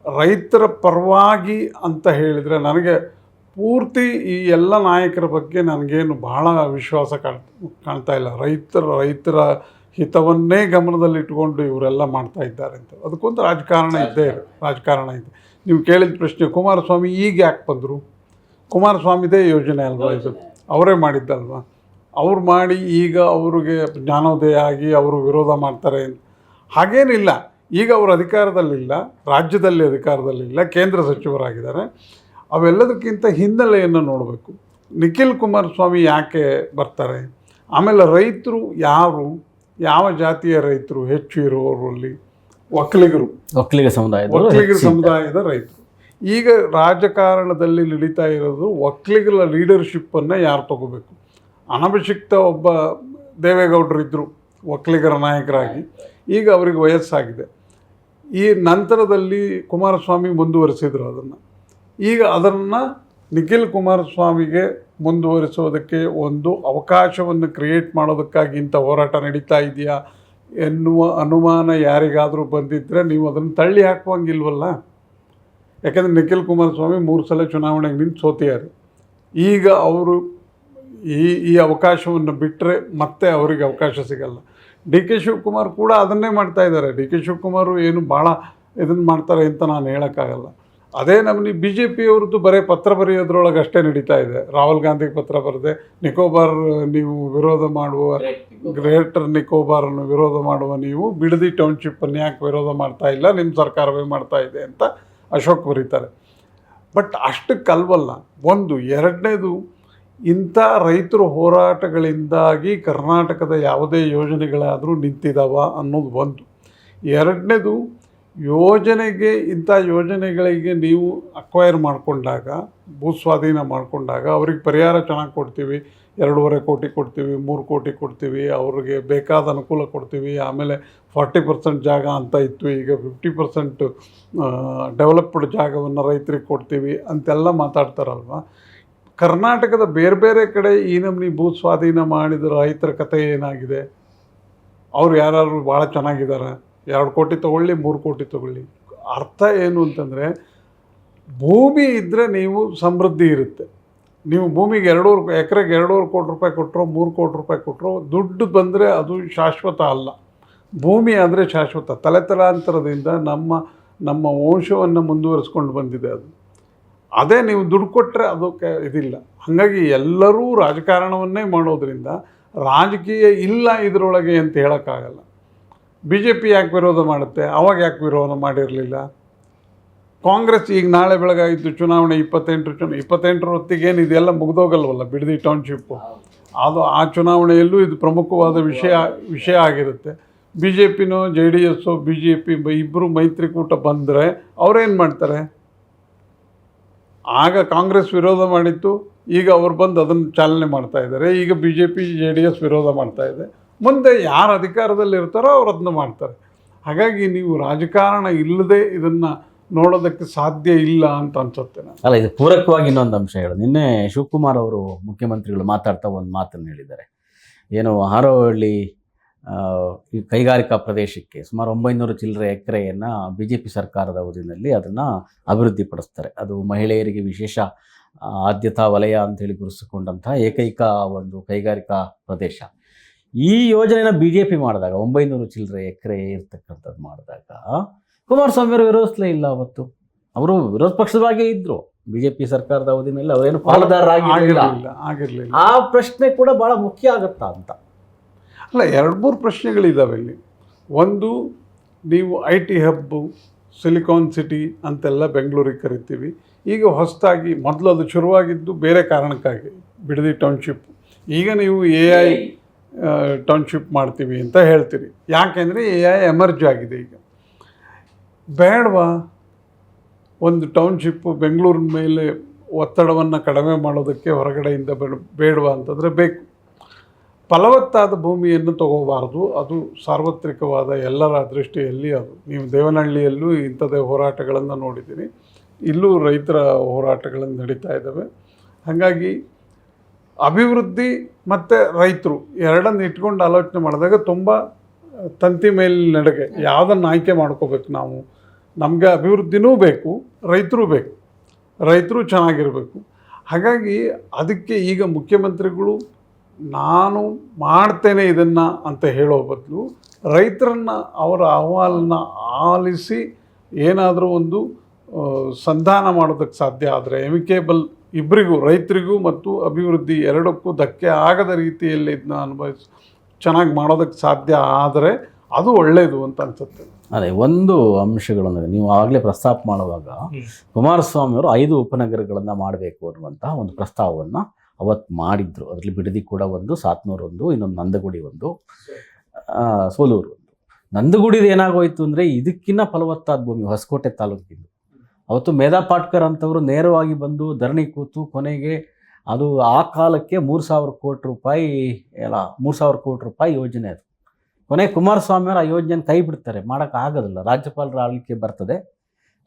ರೈತರ ಪರವಾಗಿ ಅಂತ ಹೇಳಿದರೆ ನನಗೆ ಪೂರ್ತಿ ಈ ಎಲ್ಲ ನಾಯಕರ ಬಗ್ಗೆ ನನಗೇನು ಬಹಳ ವಿಶ್ವಾಸ ಕಾಣ್ತಾ ಇಲ್ಲ. ರೈತರ ಹಿತವನ್ನೇ ಗಮನದಲ್ಲಿಟ್ಟುಕೊಂಡು ಇವರೆಲ್ಲ ಮಾಡ್ತಾ ಇದ್ದಾರೆ ಅಂತ. ಅದಕ್ಕೊಂದು ರಾಜಕಾರಣ ಇದೆ. ನೀವು ಕೇಳಿದ ಪ್ರಶ್ನೆ, ಕುಮಾರಸ್ವಾಮಿ ಈಗ ಯಾಕೆ ಬಂದರು? ಕುಮಾರಸ್ವಾಮಿದೇ ಯೋಜನೆ ಅಲ್ವಾ ಇದು, ಅವರೇ ಮಾಡಿದ್ದಲ್ವ. ಅವ್ರು ಮಾಡಿ ಈಗ ಅವ್ರಿಗೆ ಜ್ಞಾನೋದಯ ಆಗಿ ಅವರು ವಿರೋಧ ಮಾಡ್ತಾರೆ ಹಾಗೇನಿಲ್ಲ. ಈಗ ಅವರು ಅಧಿಕಾರದಲ್ಲಿಲ್ಲ, ರಾಜ್ಯದಲ್ಲಿ ಅಧಿಕಾರದಲ್ಲಿಲ್ಲ, ಕೇಂದ್ರ ಸಚಿವರಾಗಿದ್ದಾರೆ. ಅವೆಲ್ಲದಕ್ಕಿಂತ ಹಿನ್ನೆಲೆಯನ್ನು ನೋಡಬೇಕು. ನಿಖಿಲ್ ಕುಮಾರಸ್ವಾಮಿ ಯಾಕೆ ಬರ್ತಾರೆ, ಆಮೇಲೆ ರೈತರು ಯಾವ ಜಾತಿಯ ರೈತರು ಹೆಚ್ಚು ಇರುವವರಲ್ಲಿ ಒಕ್ಕಲಿಗ ಸಮುದಾಯದ ರೈತರು. ಈಗ ರಾಜಕಾರಣದಲ್ಲಿ ನಡೀತಾ ಇರೋದು ಒಕ್ಕಲಿಗರ ಲೀಡರ್ಶಿಪ್ಪನ್ನು ಯಾರು ತಗೋಬೇಕು. ಅನಭಿಷಿಕ್ತ ಒಬ್ಬ ದೇವೇಗೌಡರಿದ್ದರು ಒಕ್ಕಲಿಗರ ನಾಯಕರಾಗಿ, ಈಗ ಅವರಿಗೆ ವಯಸ್ಸಾಗಿದೆ. ಈ ನಂತರದಲ್ಲಿ ಕುಮಾರಸ್ವಾಮಿ ಮುಂದುವರಿಸಿದರು ಅದನ್ನು. ಈಗ ಅದನ್ನು ನಿಖಿಲ್ ಕುಮಾರಸ್ವಾಮಿಗೆ ಮುಂದುವರಿಸೋದಕ್ಕೆ ಒಂದು ಅವಕಾಶವನ್ನು ಕ್ರಿಯೇಟ್ ಮಾಡೋದಕ್ಕಾಗಿ ಇಂಥ ಹೋರಾಟ ನಡೀತಾ ಇದೆಯಾ ಎನ್ನುವ ಅನುಮಾನ ಯಾರಿಗಾದರೂ ಬಂದಿದ್ದರೆ ನೀವು ಅದನ್ನು ತಳ್ಳಿ ಹಾಕುವಂಗಿಲ್ವಲ್ಲ. ಯಾಕೆಂದರೆ ನಿಖಿಲ್ ಕುಮಾರಸ್ವಾಮಿ 3 ಸಲ ಚುನಾವಣೆಗೆ ನಿಂತು ಸೋತಿದ್ದಾರೆ. ಈಗ ಅವರು ಈ ಅವಕಾಶವನ್ನು ಬಿಟ್ಟರೆ ಮತ್ತೆ ಅವರಿಗೆ ಅವಕಾಶ ಸಿಗಲ್ಲ. ಡಿ ಕೆ ಶಿವಕುಮಾರ್ ಕೂಡ ಅದನ್ನೇ ಮಾಡ್ತಾ ಇದ್ದಾರೆ. ಡಿ ಕೆ ಶಿವಕುಮಾರ್ ಏನು ಭಾಳ ಇದನ್ನು ಮಾಡ್ತಾರೆ ಅಂತ ನಾನು ಹೇಳೋಕ್ಕಾಗಲ್ಲ. ಅದೇ ನಮ್ಮಲ್ಲಿ ಬಿ ಜೆ ಪಿಯವ್ರದ್ದು ಬರೀ ಪತ್ರ ಬರೆಯೋದ್ರೊಳಗೆ ಅಷ್ಟೇ ನಡೀತಾ ಇದೆ. ರಾಹುಲ್ ಗಾಂಧಿಗೆ ಪತ್ರ ಬರೆದೆ, ನಿಕೋಬಾರ್ ನೀವು ವಿರೋಧ ಮಾಡುವ, ಗ್ರೇಟರ್ ನಿಕೋಬಾರನ್ನು ವಿರೋಧ ಮಾಡುವ ನೀವು ಬಿಡದಿ ಟೌನ್ಶಿಪ್ಪನ್ನು ಯಾಕೆ ವಿರೋಧ ಮಾಡ್ತಾ ಇಲ್ಲ, ನಿಮ್ಮ ಸರ್ಕಾರವೇ ಮಾಡ್ತಾ ಇದೆ ಅಂತ ಅಶೋಕ್ ಬರೀತಾರೆ. ಬಟ್ ಅಷ್ಟಕ್ಕಲ್ವಲ್ಲ. ಒಂದು, ಎರಡನೇದು, ಇಂಥ ರೈತರ ಹೋರಾಟಗಳಿಂದಾಗಿ ಕರ್ನಾಟಕದ ಯಾವುದೇ ಯೋಜನೆಗಳಾದರೂ ನಿಂತಿದ್ದಾವ ಅನ್ನೋದು ಒಂದು. ಎರಡನೇದು, ಯೋಜನೆಗೆ ಇಂಥ ಯೋಜನೆಗಳಿಗೆ ನೀವು ಅಕ್ವೈರ್ ಮಾಡಿಕೊಂಡಾಗ, ಭೂಸ್ವಾಧೀನ ಮಾಡಿಕೊಂಡಾಗ ಅವ್ರಿಗೆ ಪರಿಹಾರ ಚೆನ್ನಾಗಿ ಕೊಡ್ತೀವಿ, 2.5 ಕೋಟಿ ಕೊಡ್ತೀವಿ, 3 ಕೋಟಿ ಕೊಡ್ತೀವಿ, ಅವ್ರಿಗೆ ಬೇಕಾದ ಅನುಕೂಲ ಕೊಡ್ತೀವಿ. ಆಮೇಲೆ 40% ಜಾಗ ಅಂತ ಇತ್ತು, ಈಗ 50% ಡೆವಲಪ್ಡ್ ಜಾಗವನ್ನು ರೈತರಿಗೆ ಕೊಡ್ತೀವಿ ಅಂತೆಲ್ಲ ಮಾತಾಡ್ತಾರಲ್ವ. ಕರ್ನಾಟಕದ ಬೇರೆ ಬೇರೆ ಕಡೆ ಈ ನಮೂನಿ ಭೂ ಸ್ವಾಧೀನ ಮಾಡಿದ ರೈತರ ಕಥೆ ಏನಾಗಿದೆ? ಅವ್ರು ಯಾರು ಭಾಳ ಚೆನ್ನಾಗಿದ್ದಾರೆ, 2 ಕೋಟಿ ತೊಗೊಳ್ಳಿ, 3 ಕೋಟಿ ತೊಗೊಳ್ಳಿ. ಅರ್ಥ ಏನು ಅಂತಂದರೆ, ಭೂಮಿ ಇದ್ದರೆ ನೀವು ಸಮೃದ್ಧಿ ಇರುತ್ತೆ. ನೀವು ಭೂಮಿಗೆ 2 ಎಕರೆಗೆ 2.5 ಕೋಟಿ ರೂಪಾಯಿ ಕೊಟ್ಟರು, 3 ಕೋಟಿ ರೂಪಾಯಿ ಕೊಟ್ಟರು, ದುಡ್ಡು ಬಂದರೆ ಅದು ಶಾಶ್ವತ ಅಲ್ಲ. ಭೂಮಿ ಆದರೆ ಶಾಶ್ವತ. ತಲೆತಲಾಂತರದಿಂದ ನಮ್ಮ ವಂಶವನ್ನು ಮುಂದುವರಿಸ್ಕೊಂಡು ಬಂದಿದೆ ಅದು. ಅದೇ ನೀವು ದುಡ್ಡು ಕೊಟ್ಟರೆ ಅದಕ್ಕೆ ಇದಿಲ್ಲ. ಹಾಗಾಗಿ ಎಲ್ಲರೂ ರಾಜಕಾರಣವನ್ನೇ ಮಾಡೋದ್ರಿಂದ ರಾಜಕೀಯ ಇಲ್ಲ ಇದರೊಳಗೆ ಅಂತ ಹೇಳೋಕ್ಕಾಗಲ್ಲ. ಬಿ ಜೆ ಪಿ ಯಾಕೆ ವಿರೋಧ ಮಾಡುತ್ತೆ? ಅವಾಗ ಯಾಕೆ ವಿರೋಧ ಮಾಡಿರಲಿಲ್ಲ? ಕಾಂಗ್ರೆಸ್ ಈಗ ನಾಳೆ ಬೆಳಗಾಗಿದ್ದು ಚುನಾವಣೆ 28 ಹೊತ್ತಿಗೇನು ಇದೆಲ್ಲ ಮುಗಿದೋಗಲ್ವಲ್ಲ ಬಿಡದಿ ಟೌನ್ಶಿಪ್ಪು. ಅದು ಆ ಚುನಾವಣೆಯಲ್ಲೂ ಇದು ಪ್ರಮುಖವಾದ ವಿಷಯ ಆಗಿರುತ್ತೆ. ಬಿ ಜೆ ಪಿನೋ JDS ಬಿ ಜೆ ಪಿ ಇಬ್ಬರು ಮೈತ್ರಿಕೂಟ ಬಂದರೆ ಅವರೇನು ಮಾಡ್ತಾರೆ? ಆಗ ಕಾಂಗ್ರೆಸ್ ವಿರೋಧ ಮಾಡಿತ್ತು, ಈಗ ಅವ್ರು ಬಂದು ಅದನ್ನು ಚಾಲನೆ ಮಾಡ್ತಾ ಇದ್ದಾರೆ. ಈಗ ಬಿ ಜೆ ಪಿ JDS ವಿರೋಧ ಮಾಡ್ತಾ ಇದೆ. ಮುಂದೆ ಯಾರು ಅಧಿಕಾರದಲ್ಲಿ ಇರ್ತಾರೋ ಅವ್ರು ಅದನ್ನ ಮಾಡ್ತಾರೆ. ಹಾಗಾಗಿ ನೀವು ರಾಜಕಾರಣ ಇಲ್ಲದೆ ಇದನ್ನು ನೋಡೋದಕ್ಕೆ ಸಾಧ್ಯ ಇಲ್ಲ ಅಂತ ಅನ್ಸುತ್ತೆ ನಾನು. ಅಲ್ಲ, ಇದು ಪೂರಕವಾಗಿ ಇನ್ನೊಂದು ಅಂಶ ಹೇಳೋದು. ನಿನ್ನೆ ಶಿವಕುಮಾರ್ ಅವರು ಮುಖ್ಯಮಂತ್ರಿಗಳು ಮಾತಾಡ್ತಾ ಒಂದು ಮಾತನ್ನು ಹೇಳಿದ್ದಾರೆ. ಏನು ಹಾರೋಹಳ್ಳಿ ಈ ಕೈಗಾರಿಕಾ ಪ್ರದೇಶಕ್ಕೆ ಸುಮಾರು 900 ಚಿಲ್ಲರೆ ಎಕರೆಯನ್ನು BJP ಸರ್ಕಾರದ ಅವಧಿಯಲ್ಲಿ ಅದನ್ನು ಅಭಿವೃದ್ಧಿಪಡಿಸ್ತಾರೆ. ಅದು ಮಹಿಳೆಯರಿಗೆ ವಿಶೇಷ ಆದ್ಯತಾ ವಲಯ ಅಂತೇಳಿ ಗುರುತಿಸಿಕೊಂಡಂತಹ ಏಕೈಕ ಒಂದು ಕೈಗಾರಿಕಾ ಪ್ರದೇಶ. ಈ ಯೋಜನೆನ BJP ಮಾಡಿದಾಗ 900 ಚಿಲ್ಲರೆ ಎಕರೆ ಇರ್ತಕ್ಕಂಥದ್ದು ಮಾಡಿದಾಗ ಕುಮಾರಸ್ವಾಮಿ ಅವರು ವಿರೋಧಿಸಲೇ ಇಲ್ಲ. ಅವತ್ತು ಅವರು ವಿರೋಧ ಪಕ್ಷದವಾಗೇ ಇದ್ರು. BJP ಸರ್ಕಾರದ ಅವಧಿನಲ್ಲಿ ಅವರೇನು ಪಾಲುದಾರರಾಗಿರಲಿಲ್ಲ. ಆ ಪ್ರಶ್ನೆ ಕೂಡ ಬಹಳ ಮುಖ್ಯ ಆಗುತ್ತಾ ಅಂತ. ಅಲ್ಲ, 2-3 ಪ್ರಶ್ನೆಗಳಿದ್ದಾವೆ ಇಲ್ಲಿ. ಒಂದು, ನೀವು IT ಹಬ್ಬು, ಸಿಲಿಕಾನ್ ಸಿಟಿ ಅಂತೆಲ್ಲ ಬೆಂಗಳೂರಿಗೆ ಕರಿತೀವಿ. ಈಗ ಹೊಸದಾಗಿ ಮೊದಲು ಅದು ಶುರುವಾಗಿದ್ದು ಬೇರೆ ಕಾರಣಕ್ಕಾಗಿ ಬಿಡದಿ ಟೌನ್ಶಿಪ್. ಈಗ ನೀವು AI ಟೌನ್ಶಿಪ್ ಮಾಡ್ತೀವಿ ಅಂತ ಹೇಳ್ತೀರಿ. ಯಾಕೆಂದರೆ AI ಎಮರ್ಜ್ ಆಗಿದೆ. ಈಗ ಬೇಡವಾ ಒಂದು ಟೌನ್ಶಿಪ್ಪು ಬೆಂಗಳೂರಿನ ಮೇಲೆ ಒತ್ತಡವನ್ನು ಕಡಿಮೆ ಮಾಡೋದಕ್ಕೆ ಹೊರಗಡೆಯಿಂದ ಬೇಡವಾ ಅಂತಂದರೆ ಬೇಕು. ಫಲವತ್ತಾದ ಭೂಮಿಯನ್ನು ತಗೋಬಾರ್ದು. ಅದು ಸಾರ್ವತ್ರಿಕವಾದ ಎಲ್ಲರ ದೃಷ್ಟಿಯಲ್ಲಿ ಅದು. ನೀವು ದೇವನಹಳ್ಳಿಯಲ್ಲೂ ಇಂಥದ್ದೇ ಹೋರಾಟಗಳನ್ನು ನೋಡಿದ್ದೀನಿ. ಇಲ್ಲೂ ರೈತರ ಹೋರಾಟಗಳನ್ನು ನಡೀತಾ ಇದ್ದಾವೆ. ಹಾಗಾಗಿ ಅಭಿವೃದ್ಧಿ ಮತ್ತು ರೈತರು ಎರಡನ್ನು ಇಟ್ಕೊಂಡು ಆಲೋಚನೆ ಮಾಡಿದಾಗ ತುಂಬ ತಂತಿ ಮೇಲೆ ನಡುಗೆ ಯಾವುದನ್ನು ಆಯ್ಕೆ ಮಾಡ್ಕೋಬೇಕು ನಾವು. ನಮಗೆ ಅಭಿವೃದ್ಧಿನೂ ಬೇಕು, ರೈತರು ಬೇಕು, ರೈತರು ಚೆನ್ನಾಗಿರಬೇಕು. ಹಾಗಾಗಿ ಅದಕ್ಕೆ ಈಗ ಮುಖ್ಯಮಂತ್ರಿಗಳು ನಾನು ಮಾಡ್ತೇನೆ ಇದನ್ನು ಅಂತ ಹೇಳೋ ಬದಲು ರೈತರನ್ನು ಅವರ ಅಹವಾಲನ್ನು ಆಲಿಸಿ ಏನಾದರೂ ಒಂದು ಸಂಧಾನ ಮಾಡೋದಕ್ಕೆ ಸಾಧ್ಯ ಆದರೆ ಎಮಿಕೇಬಲ್ ಇಬ್ಬರಿಗೂ, ರೈತರಿಗೂ ಮತ್ತು ಅಭಿವೃದ್ಧಿ ಎರಡಕ್ಕೂ ಧಕ್ಕೆ ಆಗದ ರೀತಿಯಲ್ಲಿ ಇದನ್ನ ಚೆನ್ನಾಗಿ ಮಾಡೋದಕ್ಕೆ ಸಾಧ್ಯ ಆದರೆ ಅದು ಒಳ್ಳೆಯದು ಅಂತ ಅನ್ಸುತ್ತೆ. ಅದೇ ಒಂದು ಅಂಶಗಳನ್ನು ನೀವು ಆಗಲೇ ಪ್ರಸ್ತಾಪ ಮಾಡುವಾಗ ಕುಮಾರಸ್ವಾಮಿ ಅವರು 5 ಉಪನಗರಗಳನ್ನು ಮಾಡಬೇಕು ಅನ್ನುವಂತಹ ಒಂದು ಪ್ರಸ್ತಾವವನ್ನು ಅವತ್ತು ಮಾಡಿದ್ರು. ಅದರಲ್ಲಿ ಬಿಡದಿ ಕೂಡ ಒಂದು, ಸಾತ್ನೂರು ಒಂದು, ಇನ್ನೊಂದು ನಂದಗುಡಿ ಒಂದು, ಸೋಲೂರು ಒಂದು. ನಂದಗುಡಿದು ಏನಾಗೋಯ್ತು ಅಂದರೆ ಇದಕ್ಕಿಂತ ಫಲವತ್ತಾದ ಭೂಮಿ ಹೊಸಕೋಟೆ ತಾಲೂಕಿಂದು. ಅವತ್ತು ಮೇಧಾ ಪಾಟ್ಕರ್ ಅಂತವರು ನೇರವಾಗಿ ಬಂದು ಧರಣಿ ಕೂತು ಕೊನೆಗೆ ಅದು ಆ ಕಾಲಕ್ಕೆ 3,000 ಕೋಟಿ ರೂಪಾಯಿ ಎಲ್ಲ 3,000 ಕೋಟಿ ರೂಪಾಯಿ ಯೋಜನೆ. ಅದು ಕೊನೆಗೆ ಕುಮಾರಸ್ವಾಮಿ ಅವರು ಆ ಯೋಜನೆಯನ್ನು ಕೈ ಬಿಡ್ತಾರೆ, ಮಾಡೋಕ್ಕಾಗೋದಿಲ್ಲ. ರಾಜ್ಯಪಾಲರ ಆಳ್ವಿಕೆ ಬರ್ತದೆ,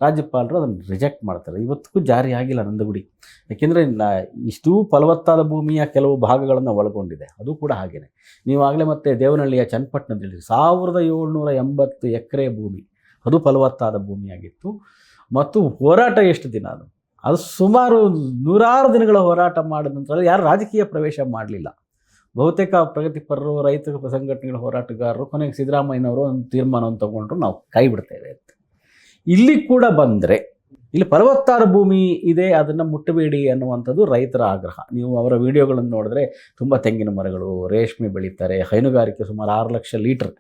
ರಾಜ್ಯಪಾಲರು ಅದನ್ನು ರಿಜೆಕ್ಟ್ ಮಾಡ್ತಾರೆ. ಇವತ್ತಿಗೂ ಜಾರಿ ಆಗಿಲ್ಲ ನಂದಗುಡಿ. ಯಾಕೆಂದರೆ ಇಷ್ಟೂ ಫಲವತ್ತಾದ ಭೂಮಿಯ ಕೆಲವು ಭಾಗಗಳನ್ನು ಒಳಗೊಂಡಿದೆ. ಅದು ಕೂಡ ಹಾಗೆಯೇ. ನೀವಾಗಲೇ ಮತ್ತೆ ದೇವನಹಳ್ಳಿಯ ಚನ್ನಪಟ್ಟಣದಲ್ಲಿ 1,780 ಎಕರೆ ಭೂಮಿ, ಅದು ಫಲವತ್ತಾದ ಭೂಮಿಯಾಗಿತ್ತು. ಮತ್ತು ಹೋರಾಟ ಎಷ್ಟು ದಿನ ಅದು ಸುಮಾರು 100 ದಿನಗಳ ಹೋರಾಟ ಮಾಡಿದ ನಂತರ ಯಾರು ರಾಜಕೀಯ ಪ್ರವೇಶ ಮಾಡಲಿಲ್ಲ. ಬಹುತೇಕ ಪ್ರಗತಿಪರರು, ರೈತ ಸಂಘಟನೆಗಳ ಹೋರಾಟಗಾರರು ಕೊನೆಗೆ ಸಿದ್ದರಾಮಯ್ಯನವರು ಒಂದು ತೀರ್ಮಾನವನ್ನು ತಗೊಂಡ್ರು, ನಾವು ಕೈ ಬಿಡ್ತೇವೆ ಅಂತ. ಇಲ್ಲಿ ಕೂಡ ಬಂದರೆ ಇಲ್ಲಿ ಫಲವತ್ತಾದ ಭೂಮಿ ಇದೆ, ಅದನ್ನು ಮುಟ್ಟಬೇಡಿ ಅನ್ನುವಂಥದ್ದು ರೈತರ ಆಗ್ರಹ. ನೀವು ಅವರ ವಿಡಿಯೋಗಳನ್ನು ನೋಡಿದ್ರೆ ತುಂಬ ತೆಂಗಿನ ಮರಗಳು, ರೇಷ್ಮೆ ಬೆಳೀತಾರೆ, ಹೈನುಗಾರಿಕೆ ಸುಮಾರು 6 ಲಕ್ಷ ಲೀಟರ್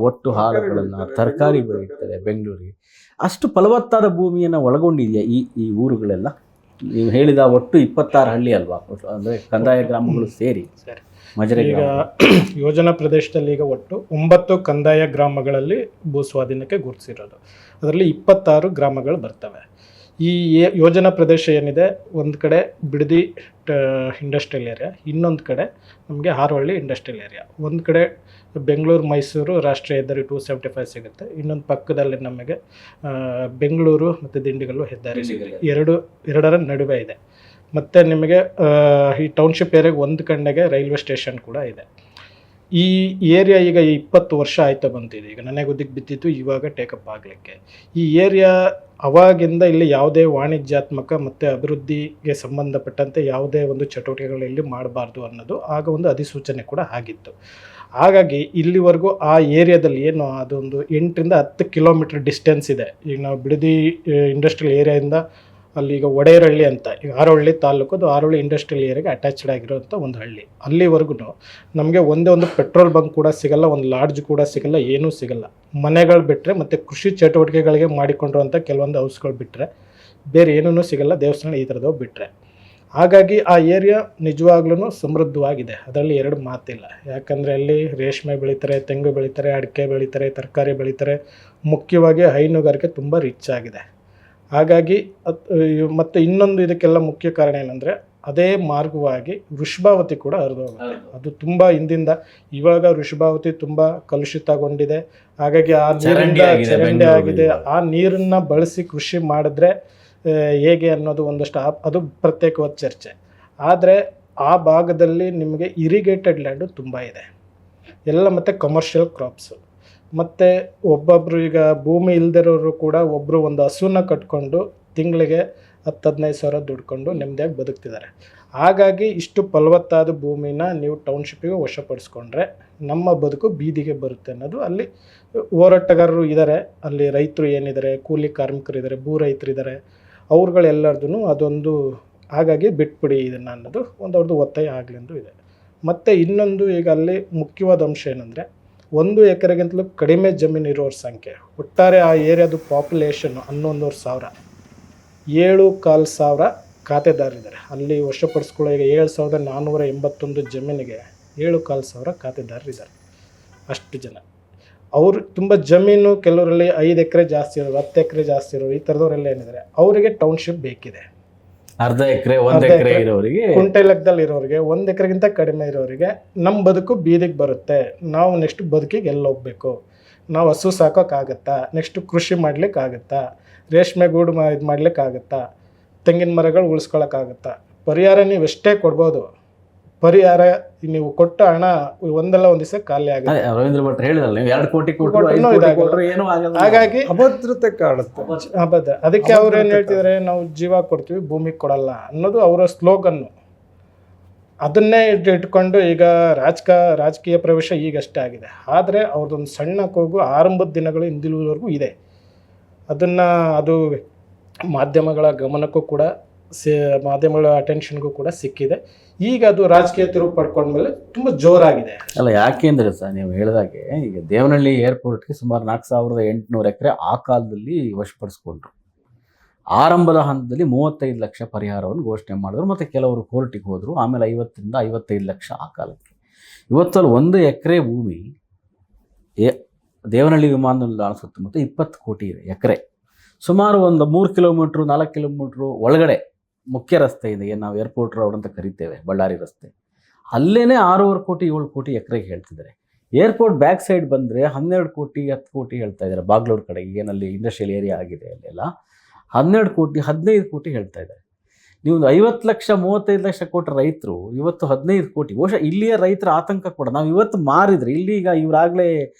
ಒಟ್ಟು ಹಾಲುಗಳನ್ನು, ತರಕಾರಿ ಬೆಳೀತಾರೆ ಬೆಂಗಳೂರಿಗೆ. ಅಷ್ಟು ಫಲವತ್ತಾದ ಭೂಮಿಯನ್ನು ಒಳಗೊಂಡಿದೆಯಾ ಈ ಊರುಗಳೆಲ್ಲ? ನೀವು ಹೇಳಿದ ಒಟ್ಟು 26 ಹಳ್ಳಿ ಅಲ್ವಾ, ಅಂದರೆ ಕಂದಾಯ ಗ್ರಾಮಗಳು ಸೇರಿ ಮಜರೆ ಈಗ ಯೋಜನಾ ಪ್ರದೇಶದಲ್ಲಿ ಈಗ ಒಟ್ಟು 9 ಕಂದಾಯ ಗ್ರಾಮಗಳಲ್ಲಿ ಭೂಸ್ವಾಧೀನಕ್ಕೆ ಗುರುತಿಸಿರೋದು. ಅದರಲ್ಲಿ 26 ಗ್ರಾಮಗಳು ಬರ್ತವೆ. ಈ ಯೋಜನಾ ಪ್ರದೇಶ ಏನಿದೆ, ಒಂದು ಕಡೆ ಬಿಡದಿ ಇಂಡಸ್ಟ್ರಿಯಲ್ ಏರಿಯಾ, ಇನ್ನೊಂದು ಕಡೆ ನಮಗೆ ಹಾರೋಹಳ್ಳಿ ಇಂಡಸ್ಟ್ರಿಯಲ್ ಏರಿಯಾ, ಒಂದು ಕಡೆ ಬೆಂಗಳೂರು ಮೈಸೂರು ರಾಷ್ಟ್ರೀಯ ಹೆದ್ದಾರಿ 275 ಸಿಗುತ್ತೆ, ಇನ್ನೊಂದು ಪಕ್ಕದಲ್ಲಿ ನಮಗೆ ಬೆಂಗಳೂರು ಮತ್ತು ದಿಂಡಿಗಲ್ಲು ಹೆದ್ದಾರಿ ಎರಡರ ನಡುವೆ ಇದೆ. ಮತ್ತು ನಿಮಗೆ ಈ ಟೌನ್ಶಿಪ್ ಏರಿಯಾಗೆ ಒಂದು ಕಡೆಗೆ ರೈಲ್ವೆ ಸ್ಟೇಷನ್ ಕೂಡ ಇದೆ. ಈ ಏರಿಯಾ ಈಗ 20 ವರ್ಷ ಆಯ್ತಾ ಬಂತಿದೆ, ಈಗ ನನಗುದಿಗೆ ಬಿದ್ದಿತ್ತು, ಇವಾಗ ಟೇಕಪ್ ಆಗಲಿಕ್ಕೆ. ಈ ಏರಿಯಾ ಅವಾಗಿಂದ ಇಲ್ಲಿ ಯಾವುದೇ ವಾಣಿಜ್ಯಾತ್ಮಕ ಮತ್ತು ಅಭಿವೃದ್ಧಿಗೆ ಸಂಬಂಧಪಟ್ಟಂತೆ ಯಾವುದೇ ಒಂದು ಚಟುವಟಿಕೆಗಳು ಇಲ್ಲಿ ಮಾಡಬಾರ್ದು ಅನ್ನೋದು ಆಗ ಒಂದು ಅಧಿಸೂಚನೆ ಕೂಡ ಆಗಿತ್ತು. ಹಾಗಾಗಿ ಇಲ್ಲಿವರೆಗೂ ಆ ಏರಿಯಾದಲ್ಲಿ ಏನು ಅದೊಂದು 8 ರಿಂದ 10 ಕಿಲೋಮೀಟರ್ ಡಿಸ್ಟೆನ್ಸ್ ಇದೆ. ಈಗ ನಾವು ಬಿಡದಿ ಇಂಡಸ್ಟ್ರಿಯಲ್ ಏರಿಯಾದಿಂದ ಅಲ್ಲಿ ಈಗ ಒಡೆಯರಹಳ್ಳಿ ಅಂತ, ಈಗ ಹಾರೋಹಳ್ಳಿ ತಾಲೂಕು, ಅದು ಹಾರೋಹಳ್ಳಿ ಇಂಡಸ್ಟ್ರಿಯಲ್ ಏರಿಯಾಗೆ ಅಟ್ಯಾಚ್ಡ್ ಆಗಿರೋಂಥ ಒಂದು ಹಳ್ಳಿ. ಅಲ್ಲಿವರೆಗೂ ನಮಗೆ ಒಂದೇ ಒಂದು ಪೆಟ್ರೋಲ್ ಬಂಕ್ ಕೂಡ ಸಿಗಲ್ಲ, ಒಂದು ಲಾಡ್ಜ್ ಕೂಡ ಸಿಗಲ್ಲ, ಏನೂ ಸಿಗಲ್ಲ. ಮನೆಗಳು ಬಿಟ್ಟರೆ ಮತ್ತು ಕೃಷಿ ಚಟುವಟಿಕೆಗಳಿಗೆ ಮಾಡಿಕೊಂಡಿರುವಂಥ ಕೆಲವೊಂದು ಹೌಸ್ಗಳು ಬಿಟ್ಟರೆ ಬೇರೆ ಏನೂ ಸಿಗಲ್ಲ, ದೇವಸ್ಥಾನ ಈ ಥರದವು ಬಿಟ್ಟರೆ. ಹಾಗಾಗಿ ಆ ಏರಿಯಾ ನಿಜವಾಗ್ಲೂ ಸಮೃದ್ಧವಾಗಿದೆ, ಅದರಲ್ಲಿ 2 ಮಾತಿಲ್ಲ. ಯಾಕಂದರೆ ಅಲ್ಲಿ ರೇಷ್ಮೆ ಬೆಳೀತಾರೆ, ತೆಂಗು ಬೆಳೀತಾರೆ, ಅಡಿಕೆ ಬೆಳೀತಾರೆ, ತರಕಾರಿ ಬೆಳೀತಾರೆ, ಮುಖ್ಯವಾಗಿ ಹೈನುಗಾರಿಕೆ ತುಂಬ ರಿಚ್ ಆಗಿದೆ. ಹಾಗಾಗಿ ಮತ್ತು ಇನ್ನೊಂದು ಇದಕ್ಕೆಲ್ಲ ಮುಖ್ಯ ಕಾರಣ ಏನಂದರೆ ಅದೇ ಮಾರ್ಗವಾಗಿ ವೃಷಭಾವತಿ ಕೂಡ ಹರಿದು ಹೋಗುತ್ತೆ. ಅದು ತುಂಬ ಹಿಂದಿಂದ, ಇವಾಗ ವೃಷಭಾವತಿ ತುಂಬ ಕಲುಷಿತಗೊಂಡಿದೆ. ಹಾಗಾಗಿ ಆ ನೀರಿಂದ ಚರಂಡಿ ಆಗಿದೆ. ಆ ನೀರನ್ನು ಬಳಸಿ ಕೃಷಿ ಮಾಡಿದ್ರೆ ಹೇಗೆ ಅನ್ನೋದು ಒಂದಷ್ಟು ಅದು ಪ್ರತ್ಯೇಕವಾದ ಚರ್ಚೆ. ಆದರೆ ಆ ಭಾಗದಲ್ಲಿ ನಿಮಗೆ ಇರಿಗೇಟೆಡ್ ಲ್ಯಾಂಡು ತುಂಬ ಇದೆ ಎಲ್ಲ, ಮತ್ತು ಕಮರ್ಷಿಯಲ್ ಕ್ರಾಪ್ಸು. ಮತ್ತು ಒಬ್ಬೊಬ್ಬರು ಈಗ ಭೂಮಿ ಇಲ್ದಿರೋರು ಕೂಡ ಒಬ್ಬರು ಒಂದು ಹಸುನ ಕಟ್ಕೊಂಡು ತಿಂಗಳಿಗೆ 10-15 ಸಾವಿರ ದುಡ್ಕೊಂಡು ನೆಮ್ಮದಿಯಾಗಿ ಬದುಕ್ತಿದ್ದಾರೆ. ಹಾಗಾಗಿ ಇಷ್ಟು ಫಲವತ್ತಾದ ಭೂಮಿನ ನೀವು ಟೌನ್ಶಿಪ್ಪಿಗೆ ವಶಪಡಿಸ್ಕೊಂಡ್ರೆ ನಮ್ಮ ಬದುಕು ಬೀದಿಗೆ ಬರುತ್ತೆ ಅನ್ನೋದು ಅಲ್ಲಿ ಹೋರಾಟಗಾರರು ಇದ್ದಾರೆ. ಅಲ್ಲಿ ರೈತರು ಏನಿದ್ದಾರೆ, ಕೂಲಿ ಕಾರ್ಮಿಕರು ಇದ್ದಾರೆ, ಭೂ ರೈತರಿದ್ದಾರೆ, ಅವ್ರುಗಳೆಲ್ಲರದೂ ಅದೊಂದು ಹಾಗಾಗಿ ಬಿಟ್ಬಿಡಿ ಇದನ್ನು ಅನ್ನೋದು ಒಂದು ಅವ್ರದ್ದು ಒತ್ತಾಯ ಆಗಲೆಂದು ಇದೆ. ಮತ್ತು ಇನ್ನೊಂದು ಈಗ ಅಲ್ಲಿ ಮುಖ್ಯವಾದ ಅಂಶ ಏನಂದರೆ 1 ಎಕರೆಗಿಂತಲೂ ಕಡಿಮೆ ಜಮೀನು ಇರೋರ ಸಂಖ್ಯೆ, ಒಟ್ಟಾರೆ ಆ ಏರಿಯಾದು ಪಾಪ್ಯುಲೇಷನ್ 11,000, 7,500 ಖಾತೆದಾರರಿದ್ದಾರೆ. ಅಲ್ಲಿ ವಶಪಡಿಸ್ಕೊಳ್ಳೋ ಈಗ 7,481 ಜಮೀನಿಗೆ 7,500 ಖಾತೆದಾರರಿದ್ದಾರೆ. ಅಷ್ಟು ಜನ ಅವರು ತುಂಬ ಜಮೀನು, ಕೆಲವರಲ್ಲಿ 5 ಎಕರೆ ಜಾಸ್ತಿ ಇರೋರು, 10 ಎಕರೆ ಜಾಸ್ತಿ ಇರೋರು, ಈ ಥರದವರೆಲ್ಲ ಏನಿದ್ದಾರೆ ಅವರಿಗೆ ಟೌನ್ಶಿಪ್ ಬೇಕಿದೆ. ಅರ್ಧ ಎಕರೆ 1 ಎಕರೆ ಇರೋರಿಗೆ, ಕುಂಟೆ ಲೆಕ್ಕದಲ್ಲಿ ಇರೋರಿಗೆ, 1 ಎಕರೆಗಿಂತ ಕಡಿಮೆ ಇರೋರಿಗೆ ನಮ್ಮ ಬದುಕು ಬೀದಿಗೆ ಬರುತ್ತೆ. ನಾವು ನೆಕ್ಸ್ಟ್ ಬದುಕಿಗೆ ಎಲ್ಲಿ ಹೋಗ್ಬೇಕು, ನಾವು ಹಸು ಸಾಕೋಕ್ಕಾಗತ್ತಾ, ನೆಕ್ಸ್ಟ್ ಕೃಷಿ ಮಾಡ್ಲಿಕ್ಕಾಗತ್ತಾ, ರೇಷ್ಮೆ ಗೂಡು ಇದು ಮಾಡ್ಲಿಕ್ಕಾಗತ್ತಾ, ತೆಂಗಿನ ಮರಗಳು ಉಳಿಸ್ಕೊಳಕ್ಕಾಗತ್ತಾ? ಪರಿಹಾರ ನೀವು ಎಷ್ಟೇ ಕೊಡ್ಬೋದು, ಪರಿಹಾರ ನೀವು ಕೊಟ್ಟ ಹಣ ಒಂದಲ್ಲ ಒಂದು ದಿವಸ ಖಾಲಿ ಆಗುತ್ತೆ. ರವೀಂದ್ರ ಭಟ್ ಹೇಳಿದ್ರಲ್ಲ, ನೀವು 2 ಕೋಟಿ ಕೊಟ್ಟರು ಏನೂ ಆಗಲ್ಲ. ಹಾಗಾಗಿ ಅಭದ್ರತೆ ಕಾಡುತ್ತೆ. ಅಬದ್ಧ. ಅದಕ್ಕೆ ಅವ್ರು ಏನು ಹೇಳ್ತಿದ್ದಾರೆ, ನಾವು ಜೀವ ಕೊಡ್ತೀವಿ ಭೂಮಿ ಕೊಡಲ್ಲ ಅನ್ನೋದು ಅವರ ಸ್ಲೋಗನ್ನು. ಅದನ್ನೇ ಇಟ್ಕೊಂಡು ಈಗ ರಾಜಕೀಯ ಪ್ರವೇಶ ಈಗಷ್ಟೇ ಆಗಿದೆ. ಆದರೆ ಅವ್ರದ್ದೊಂದು ಸಣ್ಣ ಕೂಗು ಆರಂಭದ ದಿನಗಳು ಹಿಂದಿಲುವರೆಗೂ ಇದೆ. ಅದು ಮಾಧ್ಯಮಗಳ ಗಮನಕ್ಕೂ ಕೂಡ ಮಾಧ್ಯಮಗಳ ಅಟೆನ್ಷನ್ಗೂ ಕೂಡ ಸಿಕ್ಕಿದೆ. ಈಗ ಅದು ರಾಜಕೀಯ ತಿರುವು ಪಡ್ಕೊಂಡ್ಮೇಲೆ ತುಂಬ ಜೋರಾಗಿದೆ. ಅಲ್ಲ, ಯಾಕೆಂದರೆ ಸರ್ ನೀವು ಹೇಳಿದಾಗೆ ಈಗ ದೇವನಹಳ್ಳಿ ಏರ್ಪೋರ್ಟ್ಗೆ ಸುಮಾರು 4,800 ಎಕರೆ ಆ ಕಾಲದಲ್ಲಿ ವಶಪಡಿಸ್ಕೊಂಡ್ರು. ಆರಂಭದ ಹಂತದಲ್ಲಿ 35 ಲಕ್ಷ ಪರಿಹಾರವನ್ನು ಘೋಷಣೆ ಮಾಡಿದ್ರು, ಮತ್ತು ಕೆಲವರು ಕೋರ್ಟಿಗೆ ಹೋದರು. ಆಮೇಲೆ 50 ರಿಂದ 55 ಲಕ್ಷ ಆ ಕಾಲಕ್ಕೆ. ಇವತ್ತಲ್ಲಿ 1 ಎಕರೆ ಭೂಮಿ ದೇವನಹಳ್ಳಿ ವಿಮಾನ ನಿಲ್ದಾಣ ಸುತ್ತಮುತ್ತ 20 ಕೋಟಿ ಇದೆ ಎಕರೆ. ಸುಮಾರು ಒಂದು 3 ಕಿಲೋಮೀಟ್ರು 4 ಕಿಲೋಮೀಟ್ರು ಒಳಗಡೆ ಮುಖ್ಯ ರಸ್ತೆ ಇದೆ, ಏನು ನಾವು ಏರ್ಪೋರ್ಟ್ ರೋಡ್ ಅಂತ ಕರಿತೇವೆ, ಬಳ್ಳಾರಿ ರಸ್ತೆ. ಅಲ್ಲೇ 6.5 ಕೋಟಿ 7 ಕೋಟಿ ಎಕರೆಗೆ ಹೇಳ್ತಿದ್ದಾರೆ. ಏರ್ಪೋರ್ಟ್ ಬ್ಯಾಕ್ ಸೈಡ್ ಬಂದರೆ 12 ಕೋಟಿ 10 ಕೋಟಿ ಹೇಳ್ತಾ ಇದ್ದಾರೆ. ಬಾಗ್ಲೂರು ಕಡೆ ಏನಲ್ಲಿ ಇಂಡಸ್ಟ್ರಿಯಲ್ ಏರಿಯಾ ಆಗಿದೆ ಅಲ್ಲೆಲ್ಲ 12 ಕೋಟಿ 15 ಕೋಟಿ ಹೇಳ್ತಾ ಇದ್ದಾರೆ. ನೀವು 50 ಲಕ್ಷ 35 ಲಕ್ಷ ಕೊಟ್ಟರೆ ರೈತರು ಇವತ್ತು 15 ಕೋಟಿ. ಬಹುಶಃ ಇಲ್ಲಿಯ ರೈತರ ಆತಂಕ ಕೂಡ ನಾವು ಇವತ್ತು ಮಾರಿದರೆ, ಇಲ್ಲಿ ಈಗ ಇವರಾಗಲೇ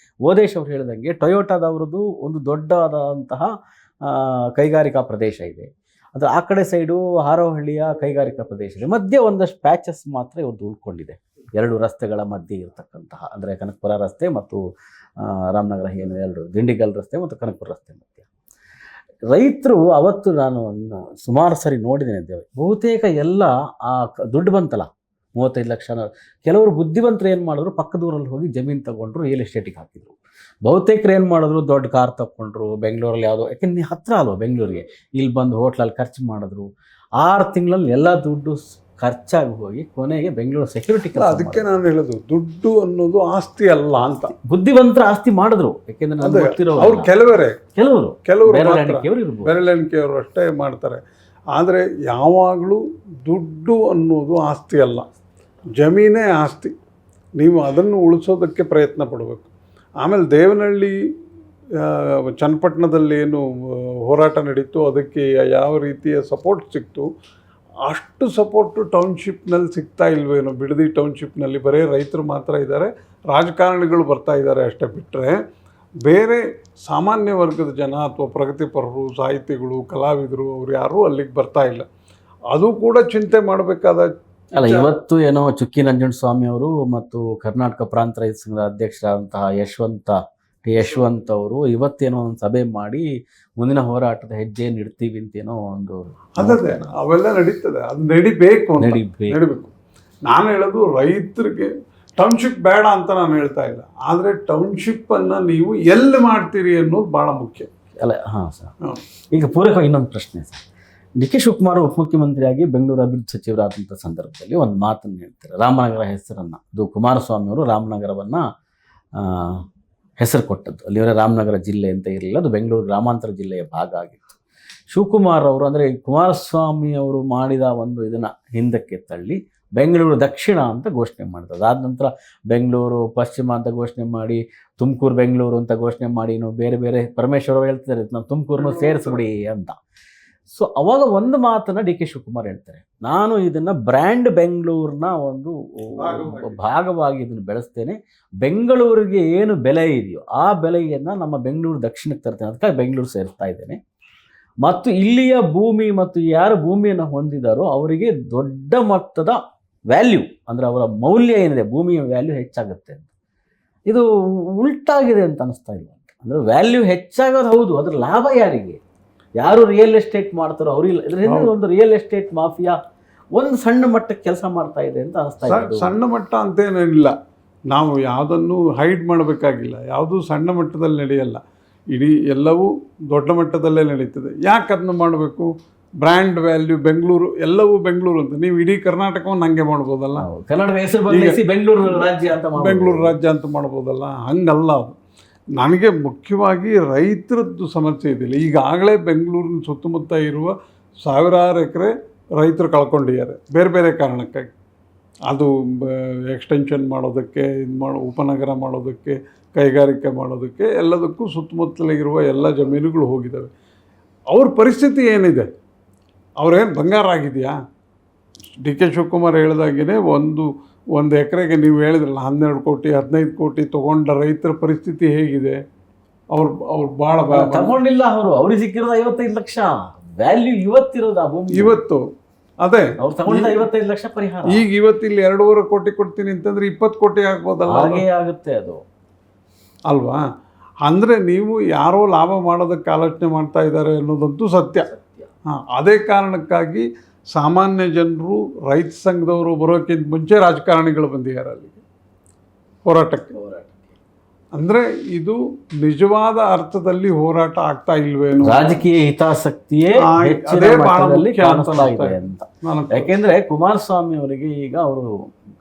ಓದೇಶ್ ಅವ್ರು ಹೇಳಿದಂಗೆ ಟೊಯೋಟಾದವ್ರದ್ದು ಒಂದು ದೊಡ್ಡದಾದಂತಹ ಕೈಗಾರಿಕಾ ಪ್ರದೇಶ ಇದೆ. ಅದು ಆ ಕಡೆ ಸೈಡು ಹಾರೋಹಳ್ಳಿಯ ಕೈಗಾರಿಕಾ ಪ್ರದೇಶ ಇದೆ. ಮಧ್ಯೆ ಒಂದಷ್ಟು ಪ್ಯಾಚಸ್ ಮಾತ್ರ ಇವತ್ತು ಉಳ್ಕೊಂಡಿದೆ. ಎರಡು ರಸ್ತೆಗಳ ಮಧ್ಯೆ ಇರತಕ್ಕಂತಹ, ಅಂದರೆ ಕನಕಪುರ ರಸ್ತೆ ಮತ್ತು ರಾಮನಗರ ಏನು ಎರಡು ದಿಂಡಿಗಲ್ ರಸ್ತೆ ಮತ್ತು ಕನಕಪುರ ರಸ್ತೆ ಮಧ್ಯೆ ರೈತರು ಅವತ್ತು ನಾನು ಸುಮಾರು ಸರಿ ನೋಡಿದ್ದೇನೆ ದೇವ, ಬಹುತೇಕ ಎಲ್ಲ ಆ ದುಡ್ಡು ಬಂತಲ್ಲ 35 ಲಕ್ಷ, ಕೆಲವರು ಬುದ್ಧಿವಂತರು ಏನು ಮಾಡಿದ್ರು, ಪಕ್ಕದೂರಲ್ಲಿ ಹೋಗಿ ಜಮೀನು ತಗೊಂಡ್ರು, ರಿಯಲ್ ಎಸ್ಟೇಟಿಗೆ ಹಾಕಿದ್ರು. ಬಹುತೇಕರು ಏನು ಮಾಡಿದ್ರು, ದೊಡ್ಡ ಕಾರ್ ತಗೊಂಡ್ರು, ಬೆಂಗಳೂರಲ್ಲಿ ಯಾವುದೋ, ಯಾಕೆಂದ್ರೆ ಹತ್ತಿರ ಅಲ್ವ ಬೆಂಗಳೂರಿಗೆ, ಇಲ್ಲಿ ಬಂದು ಹೋಟ್ಲಲ್ಲಿ ಖರ್ಚು ಮಾಡಿದ್ರು. 6 ತಿಂಗಳಲ್ಲಿ ಎಲ್ಲ ದುಡ್ಡು ಖರ್ಚಾಗಿ ಹೋಗಿ ಕೊನೆಗೆ ಬೆಂಗಳೂರು ಸೆಕ್ಯೂರಿಟಿ. ಅದಕ್ಕೆ ನಾನು ಹೇಳೋದು, ದುಡ್ಡು ಅನ್ನೋದು ಆಸ್ತಿ ಅಲ್ಲ ಅಂತ. ಬುದ್ಧಿವಂತರ ಆಸ್ತಿ ಮಾಡಿದ್ರು, ಯಾಕೆಂದ್ರೆ ಅವ್ರು ಕೆಲವರು ಬೆರಳೆಣಿಕೆಯವರು ಬೆರಳೆಣಿಕೆಯವರು ಅಷ್ಟೇ ಮಾಡ್ತಾರೆ. ಆದರೆ ಯಾವಾಗಲೂ ದುಡ್ಡು ಅನ್ನೋದು ಆಸ್ತಿ ಅಲ್ಲ, ಜಮೀನೇ ಆಸ್ತಿ. ನೀವು ಅದನ್ನು ಉಳಿಸೋದಕ್ಕೆ ಪ್ರಯತ್ನ ಪಡಬೇಕು. ಆಮೇಲೆ ದೇವನಹಳ್ಳಿ ಚನ್ನಪಟ್ಟಣದಲ್ಲಿ ಏನು ಹೋರಾಟ ನಡೀತು, ಅದಕ್ಕೆ ಯಾವ ರೀತಿಯ ಸಪೋರ್ಟ್ ಸಿಕ್ತು, ಅಷ್ಟು ಸಪೋರ್ಟು ಟೌನ್ಶಿಪ್ನಲ್ಲಿ ಸಿಗ್ತಾ ಇಲ್ವೇನೋ. ಬಿಡದಿ ಟೌನ್ಶಿಪ್ನಲ್ಲಿ ಬರೀ ರೈತರು ಮಾತ್ರ ಇದ್ದಾರೆ, ರಾಜಕಾರಣಿಗಳು ಬರ್ತಾ ಇದ್ದಾರೆ ಅಷ್ಟೇ. ಬಿಟ್ಟರೆ ಬೇರೆ ಸಾಮಾನ್ಯ ವರ್ಗದ ಜನ ಅಥವಾ ಪ್ರಗತಿಪರರು, ಸಾಹಿತಿಗಳು, ಕಲಾವಿದರು ಅವ್ರು ಯಾರೂ ಅಲ್ಲಿಗೆ ಬರ್ತಾ ಇಲ್ಲ. ಅದು ಕೂಡ ಚಿಂತೆ ಮಾಡಬೇಕಾದ. ಅಲ್ಲ, ಇವತ್ತು ಏನೋ ಚುಕ್ಕಿ ನಂಜುಂಡಸ್ವಾಮಿ ಅವರು ಮತ್ತು ಕರ್ನಾಟಕ ಪ್ರಾಂತ ರೈತ ಸಂಘದ ಅಧ್ಯಕ್ಷರಾದಂತಹ ಯಶವಂತ್ ಅವರು ಇವತ್ತೇನೋ ಒಂದು ಸಭೆ ಮಾಡಿ ಮುಂದಿನ ಹೋರಾಟದ ಹೆಜ್ಜೆ ಇಡ್ತೀವಿ ಅಂತೇನೋ ಒಂದು. ಅದೇ ಅವೆಲ್ಲ ನಡೀತದೆ, ಅದು ನಡಿಬೇಕು. ನಾನು ಹೇಳೋದು ರೈತರಿಗೆ ಟೌನ್ಶಿಪ್ ಬೇಡ ಅಂತ ನಾನು ಹೇಳ್ತಾ ಇಲ್ಲ, ಆದರೆ ಟೌನ್ಶಿಪ್ಪನ್ನು ನೀವು ಎಲ್ಲಿ ಮಾಡ್ತೀರಿ ಅನ್ನೋದು ಭಾಳ ಮುಖ್ಯ. ಅಲ್ಲ, ಹಾಂ ಸರ್. ಈಗ ಪೂರಕ ಇನ್ನೊಂದು ಪ್ರಶ್ನೆ ಸರ್. ಡಿ ಕೆ ಶಿವಕುಮಾರ್ ಉಪಮುಖ್ಯಮಂತ್ರಿಯಾಗಿ ಬೆಂಗಳೂರು ಅಭಿವೃದ್ಧಿ ಸಚಿವರಾದಂಥ ಸಂದರ್ಭದಲ್ಲಿ ಒಂದು ಮಾತನ್ನು ಹೇಳ್ತಾರೆ, ರಾಮನಗರ ಹೆಸರನ್ನು, ಅದು ಕುಮಾರಸ್ವಾಮಿ ಅವರು ರಾಮನಗರವನ್ನು ಹೆಸರು ಕೊಟ್ಟದ್ದು. ಅಲ್ಲಿವರೆ ರಾಮನಗರ ಜಿಲ್ಲೆ ಅಂತ ಇರಲಿಲ್ಲ, ಅದು ಬೆಂಗಳೂರು ಗ್ರಾಮಾಂತರ ಜಿಲ್ಲೆಯ ಭಾಗ ಆಗಿತ್ತು. ಶಿವಕುಮಾರ್ ಅವರು, ಅಂದರೆ ಕುಮಾರಸ್ವಾಮಿ ಅವರು ಮಾಡಿದ ಒಂದು ಇದನ್ನು ಹಿಂದಕ್ಕೆ ತಳ್ಳಿ ಬೆಂಗಳೂರು ದಕ್ಷಿಣ ಅಂತ ಘೋಷಣೆ ಮಾಡಿದ್ರು. ಅದಾದ ನಂತರ ಬೆಂಗಳೂರು ಪಶ್ಚಿಮ ಅಂತ ಘೋಷಣೆ ಮಾಡಿ, ತುಮಕೂರು ಬೆಂಗಳೂರು ಅಂತ ಘೋಷಣೆ ಮಾಡಿ, ಬೇರೆ ಬೇರೆ ಪರಮೇಶ್ವರ್ ಹೇಳ್ತಾರೆ ನಾವು ತುಮಕೂರನ್ನು ಸೇರಿಸ್ಬಿಡಿ ಅಂತ. ಸೊ ಅವಾಗ ಒಂದು ಮಾತನ್ನು ಡಿ ಕೆ ಶಿವಕುಮಾರ್ ಹೇಳ್ತಾರೆ, ನಾನು ಇದನ್ನು ಬ್ರ್ಯಾಂಡ್ ಬೆಂಗಳೂರಿನ ಒಂದು ಭಾಗವಾಗಿ ಇದನ್ನು ಬೆಳೆಸ್ತೇನೆ, ಬೆಂಗಳೂರಿಗೆ ಏನು ಬೆಲೆ ಇದೆಯೋ ಆ ಬೆಲೆಯನ್ನು ನಮ್ಮ ಬೆಂಗಳೂರು ದಕ್ಷಿಣಕ್ಕೆ ತರ್ತೇನೆ, ಅದಕ್ಕಾಗಿ ಬೆಂಗಳೂರು ಸೇರಿಸ್ತಾ ಇದ್ದೇನೆ. ಮತ್ತು ಇಲ್ಲಿಯ ಭೂಮಿ ಮತ್ತು ಯಾರು ಭೂಮಿಯನ್ನು ಹೊಂದಿದಾರೋ ಅವರಿಗೆ ದೊಡ್ಡ ಮೊತ್ತದ ವ್ಯಾಲ್ಯೂ, ಅಂದರೆ ಅವರ ಮೌಲ್ಯ ಏನಿದೆ, ಭೂಮಿಯ ವ್ಯಾಲ್ಯೂ ಹೆಚ್ಚಾಗುತ್ತೆ ಅಂತ. ಇದು ಉಲ್ಟಾಗಿದೆ ಅಂತ ಅನಿಸ್ತಾ ಇಲ್ಲ. ಅಂದರೆ ವ್ಯಾಲ್ಯೂ ಹೆಚ್ಚಾಗೋದು ಹೌದು, ಅದರ ಲಾಭ ಯಾರಿಗೆ? ಯಾರು ರಿಯಲ್ ಎಸ್ಟೇಟ್ ಮಾಡ್ತಾರೋ ಅವರಿಲ್ಲ. ಇದರಿಂದ ಒಂದು ರಿಯಲ್ ಎಸ್ಟೇಟ್ ಮಾಫಿಯಾ ಒಂದು ಸಣ್ಣ ಮಟ್ಟಕ್ಕೆ ಕೆಲಸ ಮಾಡ್ತಾ ಇದೆ ಅಂತ ಅನಿಸ್ತಾ ಇದೆ. ಸಣ್ಣ ಮಟ್ಟ ಅಂತೇನಿಲ್ಲ, ನಾವು ಯಾವುದನ್ನು ಹೈಡ್ ಮಾಡಬೇಕಾಗಿಲ್ಲ, ಯಾವುದೂ ಸಣ್ಣ ಮಟ್ಟದಲ್ಲಿ ನಡೆಯಲ್ಲ, ಇಡೀ ಎಲ್ಲವೂ ದೊಡ್ಡ ಮಟ್ಟದಲ್ಲೇ ನಡೀತದೆ. ಯಾಕೆ ಅದನ್ನ ಮಾಡಬೇಕು? ಬ್ರ್ಯಾಂಡ್ ವ್ಯಾಲ್ಯೂ ಬೆಂಗಳೂರು, ಎಲ್ಲವೂ ಬೆಂಗಳೂರು ಅಂತ. ನೀವು ಇಡೀ ಕರ್ನಾಟಕವನ್ನು ಹಂಗೆ ಮಾಡ್ಬೋದಲ್ಲ, ಕರ್ನಾಟಕ ಹೆಸರು ಬದಲಿಸಿ ಬೆಂಗಳೂರು ರಾಜ್ಯ ಅಂತ ಮಾಡ್ಬೋದಲ್ಲ. ಹಂಗಲ್ಲ ಅದು. ನನಗೆ ಮುಖ್ಯವಾಗಿ ರೈತರದ್ದು ಸಮಸ್ಯೆ ಇದಿಲ್ಲ. ಈಗಾಗಲೇ ಬೆಂಗಳೂರಿನ ಸುತ್ತಮುತ್ತ ಇರುವ ಸಾವಿರಾರು ಎಕರೆ ರೈತರು ಕಳ್ಕೊಂಡಿದ್ದಾರೆ ಬೇರೆ ಬೇರೆ ಕಾರಣಕ್ಕಾಗಿ. ಅದು ಎಕ್ಸ್ಟೆನ್ಷನ್ ಮಾಡೋದಕ್ಕೆ, ಉಪನಗರ ಮಾಡೋದಕ್ಕೆ, ಕೈಗಾರಿಕೆ ಮಾಡೋದಕ್ಕೆ, ಎಲ್ಲದಕ್ಕೂ ಸುತ್ತಮುತ್ತಲಿರುವ ಎಲ್ಲ ಜಮೀನುಗಳು ಹೋಗಿದ್ದಾವೆ. ಅವ್ರ ಪರಿಸ್ಥಿತಿ ಏನಿದೆ? ಅವ್ರೇನು ಬಂಗಾರ ಆಗಿದೆಯಾ? ಡಿ ಕೆ ಶಿವಕುಮಾರ್ ಹೇಳಿದಾಗೇ ಒಂದು ಎಕರೆಗೆ ನೀವು ಹೇಳಿದ್ರಲ್ಲ 12 ಕೋಟಿ 15 ಕೋಟಿ ತೊಗೊಂಡ ರೈತರ ಪರಿಸ್ಥಿತಿ ಹೇಗಿದೆ? ಅವ್ರು ಭಾಳ ತಗೊಂಡಿಲ್ಲ. ಅವ್ರಿಗೆ ಸಿಕ್ಕಿರೋದು 55 ಲಕ್ಷ ವ್ಯಾಲ್ಯೂ ಇವತ್ತಿರೋದು ಆ ಭೂಮಿ ಇವತ್ತು. ಅದೇ ಅವ್ರು ತಗೊಂಡಿದ್ದ 55 ಲಕ್ಷ ಪರಿಹಾರ. ಈಗ ಇವತ್ತು ಇಲ್ಲಿ 2.5 ಕೋಟಿ ಕೊಡ್ತೀನಿ ಅಂತಂದ್ರೆ 20 ಕೋಟಿ ಆಗ್ಬೋದಲ್ಲ? ಹಾಗೇ ಆಗುತ್ತೆ ಅದು ಅಲ್ವಾ? ಅಂದರೆ ನೀವು ಯಾರೋ ಲಾಭ ಮಾಡೋದಕ್ಕೆ ಆಲೋಚನೆ ಮಾಡ್ತಾ ಇದ್ದಾರೆ ಅನ್ನೋದಂತೂ ಸತ್ಯ. ಅದೇ ಕಾರಣಕ್ಕಾಗಿ ಸಾಮಾನ್ಯ ಜನರು, ರೈತ ಸಂಘದವರು ಬರೋಕ್ಕಿಂತ ಮುಂಚೆ ರಾಜಕಾರಣಿಗಳು ಬಂದಿದ್ದಾರೆ ಅಲ್ಲಿಗೆ ಹೋರಾಟಕ್ಕೆ. ಅಂದರೆ ಇದು ನಿಜವಾದ ಅರ್ಥದಲ್ಲಿ ಹೋರಾಟ ಆಗ್ತಾ ಇಲ್ವೇನೋ, ರಾಜಕೀಯ ಹಿತಾಸಕ್ತಿಯೇ ಅದೇ ಬಹಳ ಮುಖ್ಯ ಇದೆ ಅಂತ. ಯಾಕೆಂದ್ರೆ ಕುಮಾರಸ್ವಾಮಿ ಅವರಿಗೆ ಈಗ ಅವರು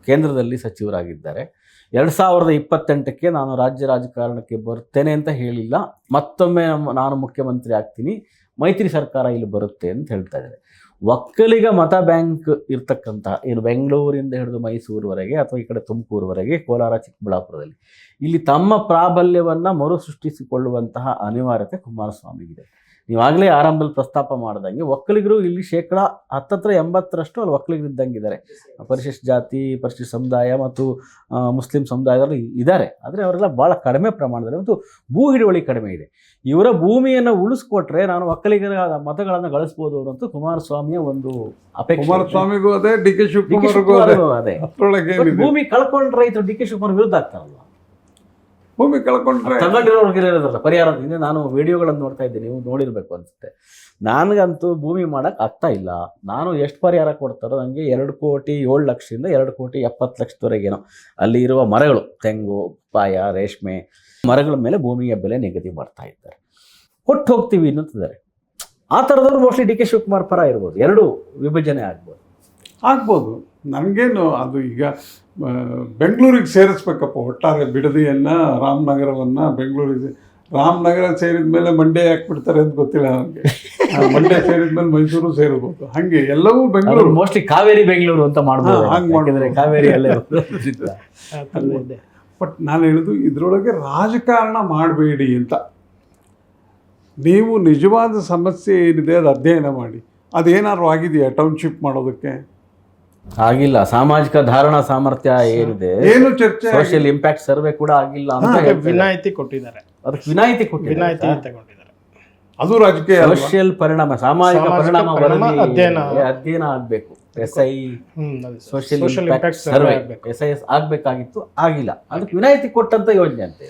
ಕೇಂದ್ರದಲ್ಲಿ ಸಚಿವರಾಗಿದ್ದಾರೆ. 2028ಕ್ಕೆ ನಾನು ರಾಜ್ಯ ರಾಜಕಾರಣಕ್ಕೆ ಬರ್ತೇನೆ ಅಂತ ಹೇಳಿಲ್ಲ, ಮತ್ತೊಮ್ಮೆ ನಾನು ಮುಖ್ಯಮಂತ್ರಿ ಆಗ್ತೀನಿ, ಮೈತ್ರಿ ಸರ್ಕಾರ ಇಲ್ಲಿ ಬರುತ್ತೆ ಅಂತ ಹೇಳ್ತಾ ಇದ್ದಾರೆ. ಒಕ್ಕಲಿಗ ಮತ ಬ್ಯಾಂಕ್ ಇರ್ತಕ್ಕಂತಹ ಏನು ಬೆಂಗಳೂರಿಂದ ಹಿಡಿದು ಮೈಸೂರುವರೆಗೆ ಅಥವಾ ಈ ಕಡೆ ತುಮಕೂರುವರೆಗೆ, ಕೋಲಾರ ಚಿಕ್ಕಬಳ್ಳಾಪುರದಲ್ಲಿ ಇಲ್ಲಿ ತಮ್ಮ ಪ್ರಾಬಲ್ಯವನ್ನು ಮರುಸೃಷ್ಟಿಸಿಕೊಳ್ಳುವಂತಹ ಅನಿವಾರ್ಯತೆ ಕುಮಾರಸ್ವಾಮಿಗಿದೆ. ನೀವಾಗಲೇ ಆರಂಭದಲ್ಲಿ ಪ್ರಸ್ತಾಪ ಮಾಡ್ದಂಗೆ ಒಕ್ಕಲಿಗರು ಇಲ್ಲಿ 10-80% ಅಲ್ಲಿ ಒಕ್ಕಲಿಗರು ಇದ್ದಂಗಿದ್ದಾರೆ. ಪರಿಶಿಷ್ಟ ಜಾತಿ, ಪರಿಶಿಷ್ಟ ಸಮುದಾಯ ಮತ್ತು ಮುಸ್ಲಿಂ ಸಮುದಾಯದಲ್ಲಿ ಇದ್ದಾರೆ. ಆದರೆ ಅವರೆಲ್ಲ ಭಾಳ ಕಡಿಮೆ ಪ್ರಮಾಣದಲ್ಲಿ ಮತ್ತು ಭೂ ಹಿಡುವಳಿ ಕಡಿಮೆ ಇದೆ. ಇವರ ಭೂಮಿಯನ್ನು ಉಳಿಸ್ಕೊಟ್ರೆ ನಾನು ಒಕ್ಕಲಿಗರ ಮತಗಳನ್ನು ಗಳಿಸ್ಬೋದು ಅನ್ನೋದು ಕುಮಾರಸ್ವಾಮಿಯ ಒಂದು ಅಪೇಕ್ಷೆ. ಕುಮಾರಸ್ವಾಮಿಗೂ ಅದೇ, ಡಿ ಕೆ ಶಿವಕುಮಾರ್ಗೂ ಅದೇ. ಅಷ್ಟರೊಳಗೆ ಭೂಮಿ ಕಳ್ಕೊಂಡ್ರೆ ರೈತರು ಡಿ ಕೆ ಶಿವಕುಮಾರ್ ವಿರುದ್ಧ ಆಗ್ತಾರಲ್ವ. ಭೂಮಿ ಕಳ್ಕೊಂಡ್ರೆ ತಗೊಂಡಿರೋರ್ಗೆ ಇರೋದಲ್ಲ ಪರಿಹಾರ. ಹಿಂದೆ ನಾನು ವಿಡಿಯೋಗಳನ್ನು ನೋಡ್ತಾ ಇದ್ದೀನಿ, ನೀವು ನೋಡಿರ್ಬೇಕು ಅನ್ಸುತ್ತೆ. ನನಗಂತೂ ಭೂಮಿ ಮಾಡಕ್ ಆಗ್ತಾ ಇಲ್ಲ. ನಾನು ಎಷ್ಟು ಪರಿಹಾರ ಕೊಡ್ತಾರೋ ನನಗೆ 2,07,00,000 2,70,00,000ವರೆಗೇನೋ ಅಲ್ಲಿ ಇರುವ ಮರಗಳು, ತೆಂಗು, ಪಾಯ, ರೇಷ್ಮೆ ಮರಗಳ ಮೇಲೆ ಭೂಮಿಯ ಬೆಲೆ ನಿಗದಿ ಮಾಡ್ತಾ ಇದ್ದಾರೆ. ಕೊಟ್ಟು ಹೋಗ್ತೀವಿ ಅನ್ನುತ್ತಿದ್ದಾರೆ. ಆ ಥರದವ್ರು ಮೋಸ್ಟ್ಲಿ ಡಿ ಕೆ ಶಿವಕುಮಾರ್ ಪರ ಇರ್ಬೋದು. ಎರಡು ವಿಭಜನೆ ಆಗ್ಬೋದು. ನನಗೇನು ಅದು ಈಗ ಬೆಂಗಳೂರಿಗೆ ಸೇರಿಸ್ಬೇಕಪ್ಪ ಒಟ್ಟಾರೆ ಬಿಡದಿಯನ್ನು, ರಾಮನಗರವನ್ನು ಬೆಂಗಳೂರಿಗೆ. ರಾಮನಗರ ಸೇರಿದ ಮೇಲೆ ಮಂಡ್ಯ ಯಾಕೆ ಬಿಡ್ತಾರೆ ಅಂತ ಗೊತ್ತಿಲ್ಲ ನನಗೆ. ಮಂಡ್ಯ ಸೇರಿದ ಮೇಲೆ ಮೈಸೂರು ಸೇರಿರ್ಬೋದು. ಹಾಗೆ ಎಲ್ಲವೂ ಬೆಂಗಳೂರು, ಮೋಸ್ಟ್ಲಿ ಕಾವೇರಿ ಬೆಂಗಳೂರು ಅಂತ ಮಾಡ್ಬೋದು. ಹಂಗೆ ಮಾಡಿದ್ರೆ ಕಾವೇರಿ ಅಲ್ಲೇ ಬಟ್ ನಾನು ಹೇಳೋದು ಇದರೊಳಗೆ ರಾಜಕಾರಣ ಮಾಡಬೇಡಿ ಅಂತ. ನೀವು ನಿಜವಾದ ಸಮಸ್ಯೆ ಏನಿದೆ ಅದು ಅಧ್ಯಯನ ಮಾಡಿ. ಅದೇನಾದ್ರು ಆಗಿದೆಯಾ ಟೌನ್ಶಿಪ್ ಮಾಡೋದಕ್ಕೆ? ಆಗಿಲ್ಲ. ಸಾಮಾಜಿಕ ಧಾರಣಾ ಸಾಮರ್ಥ್ಯ ಏನಿದೆ, ಏನು ಚರ್ಚೆ, ಸೋಷಿಯಲ್ ಇಂಪ್ಯಾಕ್ಟ್ ಸರ್ವೆ ಕೂಡ ಆಗಿಲ್ಲ ಅಂತ ವಿನಾಯಿತಿ ಕೊಟ್ಟಿದ್ದಾರೆ. ಅದಕ್ಕೆ ವಿನಾಯಿತಿ ತಗೊಂಡಿದ್ದಾರೆ. ಅದು ರಾಜಕೀಯ. ಸೋಷಿಯಲ್ ಪರಿಣಾಮ, ಸಾಮಾಜಿಕ ಪರಿಣಾಮ ಅಧ್ಯಯನ ಆಗ್ಬೇಕು. SI social impact survey SIS ಆಗ್ಬೇಕಾಗಿತ್ತು, ಆಗಿಲ್ಲ. ಅದಕ್ಕೆ ವಿನಾಯಿತಿ ಕೊಟ್ಟಂತ ಯೋಜನೆ ಅಂತ.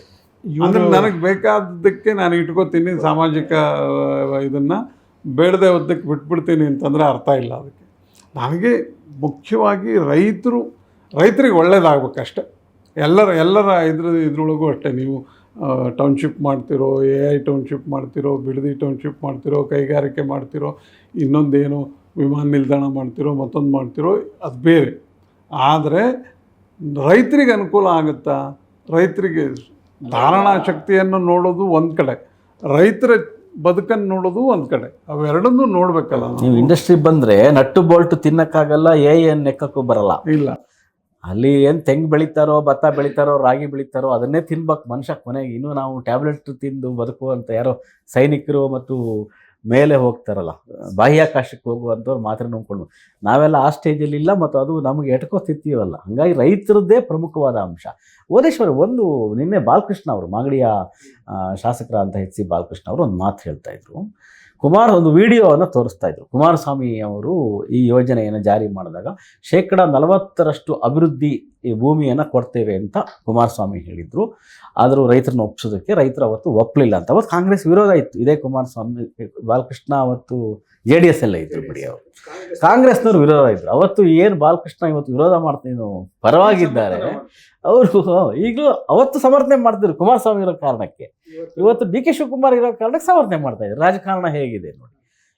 ಅಂದ್ರೆ ನನಗೆ ಬೇಕಾದದ್ದಕ್ಕೆ ನಾನು ಇಟ್ಕೋತೀನಿ, ಸಾಮಾಜಿಕ ಇದನ್ನ ಬೇಡದೆ ಓದಕ್ಕೆ ಬಿಟ್ಬಿಡ್ತೀನಿ ಅಂತಂದ್ರೆ ಅರ್ಥ ಇಲ್ಲ. ಅದಕ್ಕೆ ನನಗೆ ಮುಖ್ಯವಾಗಿ ರೈತರಿಗೆ ಒಳ್ಳೇದಾಗಬೇಕಷ್ಟೆ. ಎಲ್ಲರ ಇದ್ರೊಳಗೂ ಅಷ್ಟೇ. ನೀವು ಟೌನ್ಶಿಪ್ ಮಾಡ್ತಿರೋ, AI ಟೌನ್ಶಿಪ್ ಮಾಡ್ತಿರೋ, ಬಿಡದಿ ಟೌನ್ಶಿಪ್ ಮಾಡ್ತಿರೋ, ಕೈಗಾರಿಕೆ ಮಾಡ್ತಿರೋ, ಇನ್ನೊಂದೇನು ವಿಮಾನ ನಿಲ್ದಾಣ ಮಾಡ್ತಿರೋ, ಮತ್ತೊಂದು ಮಾಡ್ತಿರೋ, ಅದು ಬೇರೆ. ಆದರೆ ರೈತರಿಗೆ ಅನುಕೂಲ ಆಗುತ್ತಾ? ರೈತರಿಗೆ ಧಾರಣಾ ಶಕ್ತಿಯನ್ನು ನೋಡೋದು ಒಂದು ಕಡೆ, ರೈತರ ಬದುಕನ್ನು ನೋಡೋದು ಒಂದು ಕಡೆ. ಅವೆರಡನ್ನೂ ನೋಡ್ಬೇಕಲ್ಲ. ನೀವು ಇಂಡಸ್ಟ್ರಿ ಬಂದರೆ ನಟ್ಟು ಬೋಲ್ಟ್ ತಿನ್ನಕ್ಕಾಗಲ್ಲ, ಏನು ನೆಕ್ಕಕ್ಕೂ ಬರಲ್ಲ. ಇಲ್ಲ, ಅಲ್ಲಿ ಏನು ತೆಂಗು ಬೆಳಿತಾರೋ, ಭತ್ತ ಬೆಳಿತಾರೋ, ರಾಗಿ ಬೆಳಿತಾರೋ ಅದನ್ನೇ ತಿನ್ಬೇಕು ಮನುಷ್ಯ ಕೊನೆಗೆ. ಇನ್ನೂ ನಾವು ಟ್ಯಾಬ್ಲೆಟ್ ತಿಂದು ಬದುಕುವಂಥ ಯಾರೋ ಸೈನಿಕರು ಮತ್ತು ಮೇಲೆ ಹೋಗ್ತಾರಲ್ಲ, ಬಾಹ್ಯಾಕಾಶಕ್ಕೆ ಹೋಗುವಂಥವ್ರು ಮಾತ್ರ ನೋಡ್ಕೊಂಡು ನಾವೆಲ್ಲ ಆ ಸ್ಟೇಜಲ್ಲಿ ಇಲ್ಲ. ಮತ್ತು ಅದು ನಮಗೆ ಎಟ್ಕೋತಿರ್ತೀವಲ್ಲ. ಹಾಗಾಗಿ ರೈತರದ್ದೇ ಪ್ರಮುಖವಾದ ಅಂಶ. ಓದೇಶ್ವರ ಒಂದು ನಿನ್ನೆ ಬಾಲಕೃಷ್ಣ ಅವರು, ಮಾಗಡಿಯ ಶಾಸಕರ ಅಂತ HC ಬಾಲಕೃಷ್ಣ ಅವರು ಒಂದು ಮಾತು ಹೇಳ್ತಾ ಇದ್ರು. ಒಂದು ವಿಡಿಯೋವನ್ನು ತೋರಿಸ್ತಾ ಇದ್ರು. ಕುಮಾರಸ್ವಾಮಿ ಅವರು ಈ ಯೋಜನೆಯನ್ನು ಜಾರಿ ಮಾಡಿದಾಗ 40% ಅಭಿವೃದ್ಧಿ ಈ ಭೂಮಿಯನ್ನು ಕೊಡ್ತೇವೆ ಅಂತ ಕುಮಾರಸ್ವಾಮಿ ಹೇಳಿದರು. ಆದರೂ ರೈತರನ್ನ ಒಪ್ಪಿಸೋದಕ್ಕೆ ರೈತರು ಅವತ್ತು ಒಪ್ಪಲಿಲ್ಲ ಅಂತ. ಅವತ್ತು ಕಾಂಗ್ರೆಸ್ ವಿರೋಧ ಇತ್ತು. ಇದೇ ಕುಮಾರಸ್ವಾಮಿ, ಬಾಲಕೃಷ್ಣ ಅವತ್ತು JDS ಎಲ್ಲ ಇದ್ರು ಬಿಡಿ, ಅವರು ಕಾಂಗ್ರೆಸ್ನವ್ರು ವಿರೋಧ ಇದ್ರು. ಅವತ್ತು ಏನು ಬಾಲಕೃಷ್ಣ ಇವತ್ತು ವಿರೋಧ ಮಾಡ್ತೀನಿ ಪರವಾಗಿದ್ದಾರೆ ಅವರು. ಈಗಲೂ ಅವತ್ತು ಸಮರ್ಥನೆ ಮಾಡ್ತಿದ್ರು ಕುಮಾರಸ್ವಾಮಿ ಇರೋ ಕಾರಣಕ್ಕೆ. ಇವತ್ತು ಡಿ ಕೆ ಶಿವಕುಮಾರ್ ಇರೋ ಕಾರಣಕ್ಕೆ ಸಮರ್ಥನೆ ಮಾಡ್ತಾ ಇದ್ರು. ರಾಜಕಾರಣ ಹೇಗಿದೆ ನೋಡಿ.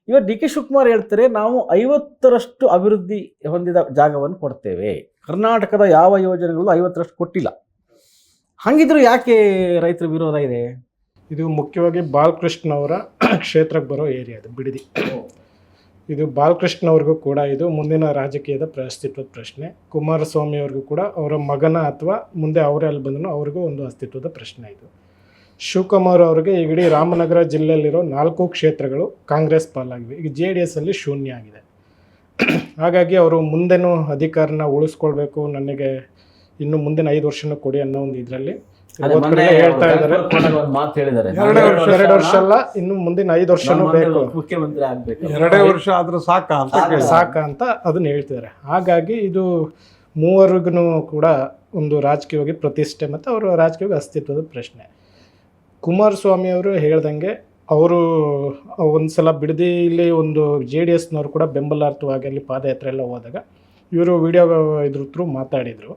ಇವತ್ತು ಡಿ ಕೆ ಶಿವಕುಮಾರ್ ಹೇಳ್ತಾರೆ ನಾವು 50% ಅಭಿವೃದ್ಧಿ ಹೊಂದಿದ ಜಾಗವನ್ನು ಕೊಡ್ತೇವೆ. ಕರ್ನಾಟಕದ ಯಾವ ಯೋಜನೆಗಳು 50% ಕೊಟ್ಟಿಲ್ಲ. ಹಂಗಿದ್ರು ಯಾಕೆ ರೈತರ ವಿರೋಧ ಇದೆ? ಇದು ಮುಖ್ಯವಾಗಿ ಬಾಲಕೃಷ್ಣ ಅವರ ಕ್ಷೇತ್ರಕ್ಕೆ ಬರೋ ಏರಿಯಾ ಅದು ಬಿಡದಿ. ಇದು ಬಾಲಕೃಷ್ಣ ಅವ್ರಿಗೂ ಕೂಡ ಇದು ಮುಂದಿನ ರಾಜಕೀಯದ ಅಸ್ತಿತ್ವದ ಪ್ರಶ್ನೆ. ಕುಮಾರಸ್ವಾಮಿ ಅವ್ರಿಗೂ ಕೂಡ ಅವರ ಮಗನ ಅಥವಾ ಮುಂದೆ ಅವರೇ ಅಲ್ಲಿ ಬಂದರೂ ಅವ್ರಿಗೂ ಒಂದು ಅಸ್ತಿತ್ವದ ಪ್ರಶ್ನೆ ಇದು. ಶಿವಕುಮಾರ್ ಅವರಿಗೆ ಈಗ ಇಡೀ ರಾಮನಗರ ಜಿಲ್ಲೆಯಲ್ಲಿರೋ 4 ಕ್ಷೇತ್ರಗಳು ಕಾಂಗ್ರೆಸ್ ಪಾಲಾಗಿವೆ. ಈಗ JDS ಅಲ್ಲಿ ಶೂನ್ಯ ಆಗಿದೆ. ಹಾಗಾಗಿ ಅವರು ಮುಂದೆನೂ ಅಧಿಕಾರನ ಉಳಿಸ್ಕೊಳ್ಬೇಕು, ನನಗೆ ಇನ್ನು ಮುಂದಿನ 5 ವರ್ಷನೂ ಕೊಡಿ ಅನ್ನೋ ಒಂದು ಇದರಲ್ಲಿ ಹೇಳ್ತಾ ಇದ್ದಾರೆ. 2 ವರ್ಷ ಅಲ್ಲ, ಇನ್ನು ಮುಂದಿನ 5 ವರ್ಷನೂ ಬೇಕು, ಮುಖ್ಯಮಂತ್ರಿ ಆಗ್ಬೇಕು, 2 ವರ್ಷ ಆದ್ರೂ ಸಾಕ ಅಂತ ಅದನ್ನ ಹೇಳ್ತಿದ್ದಾರೆ. ಹಾಗಾಗಿ ಇದು ಮೂವರಿಗೂ ಕೂಡ ಒಂದು ರಾಜಕೀಯವಾಗಿ ಪ್ರತಿಷ್ಠೆ ಮತ್ತು ಅವರ ರಾಜಕೀಯವಾಗಿ ಅಸ್ತಿತ್ವದ ಪ್ರಶ್ನೆ. ಕುಮಾರಸ್ವಾಮಿ ಅವರು ಹೇಳ್ದಂಗೆ ಅವರು ಒಂದು ಸಲ ಬಿಡದಿಯಲ್ಲಿ ಒಂದು JDSನವ್ರು ಕೂಡ ಬೆಂಬಲಾರ್ಥವಾಗಿ ಅಲ್ಲಿ ಪಾದಯಾತ್ರೆ ಎಲ್ಲ ಹೋದಾಗ ಇವರು ವಿಡಿಯೋ ಇದ್ರ ಥ್ರೂ ಮಾತಾಡಿದರು.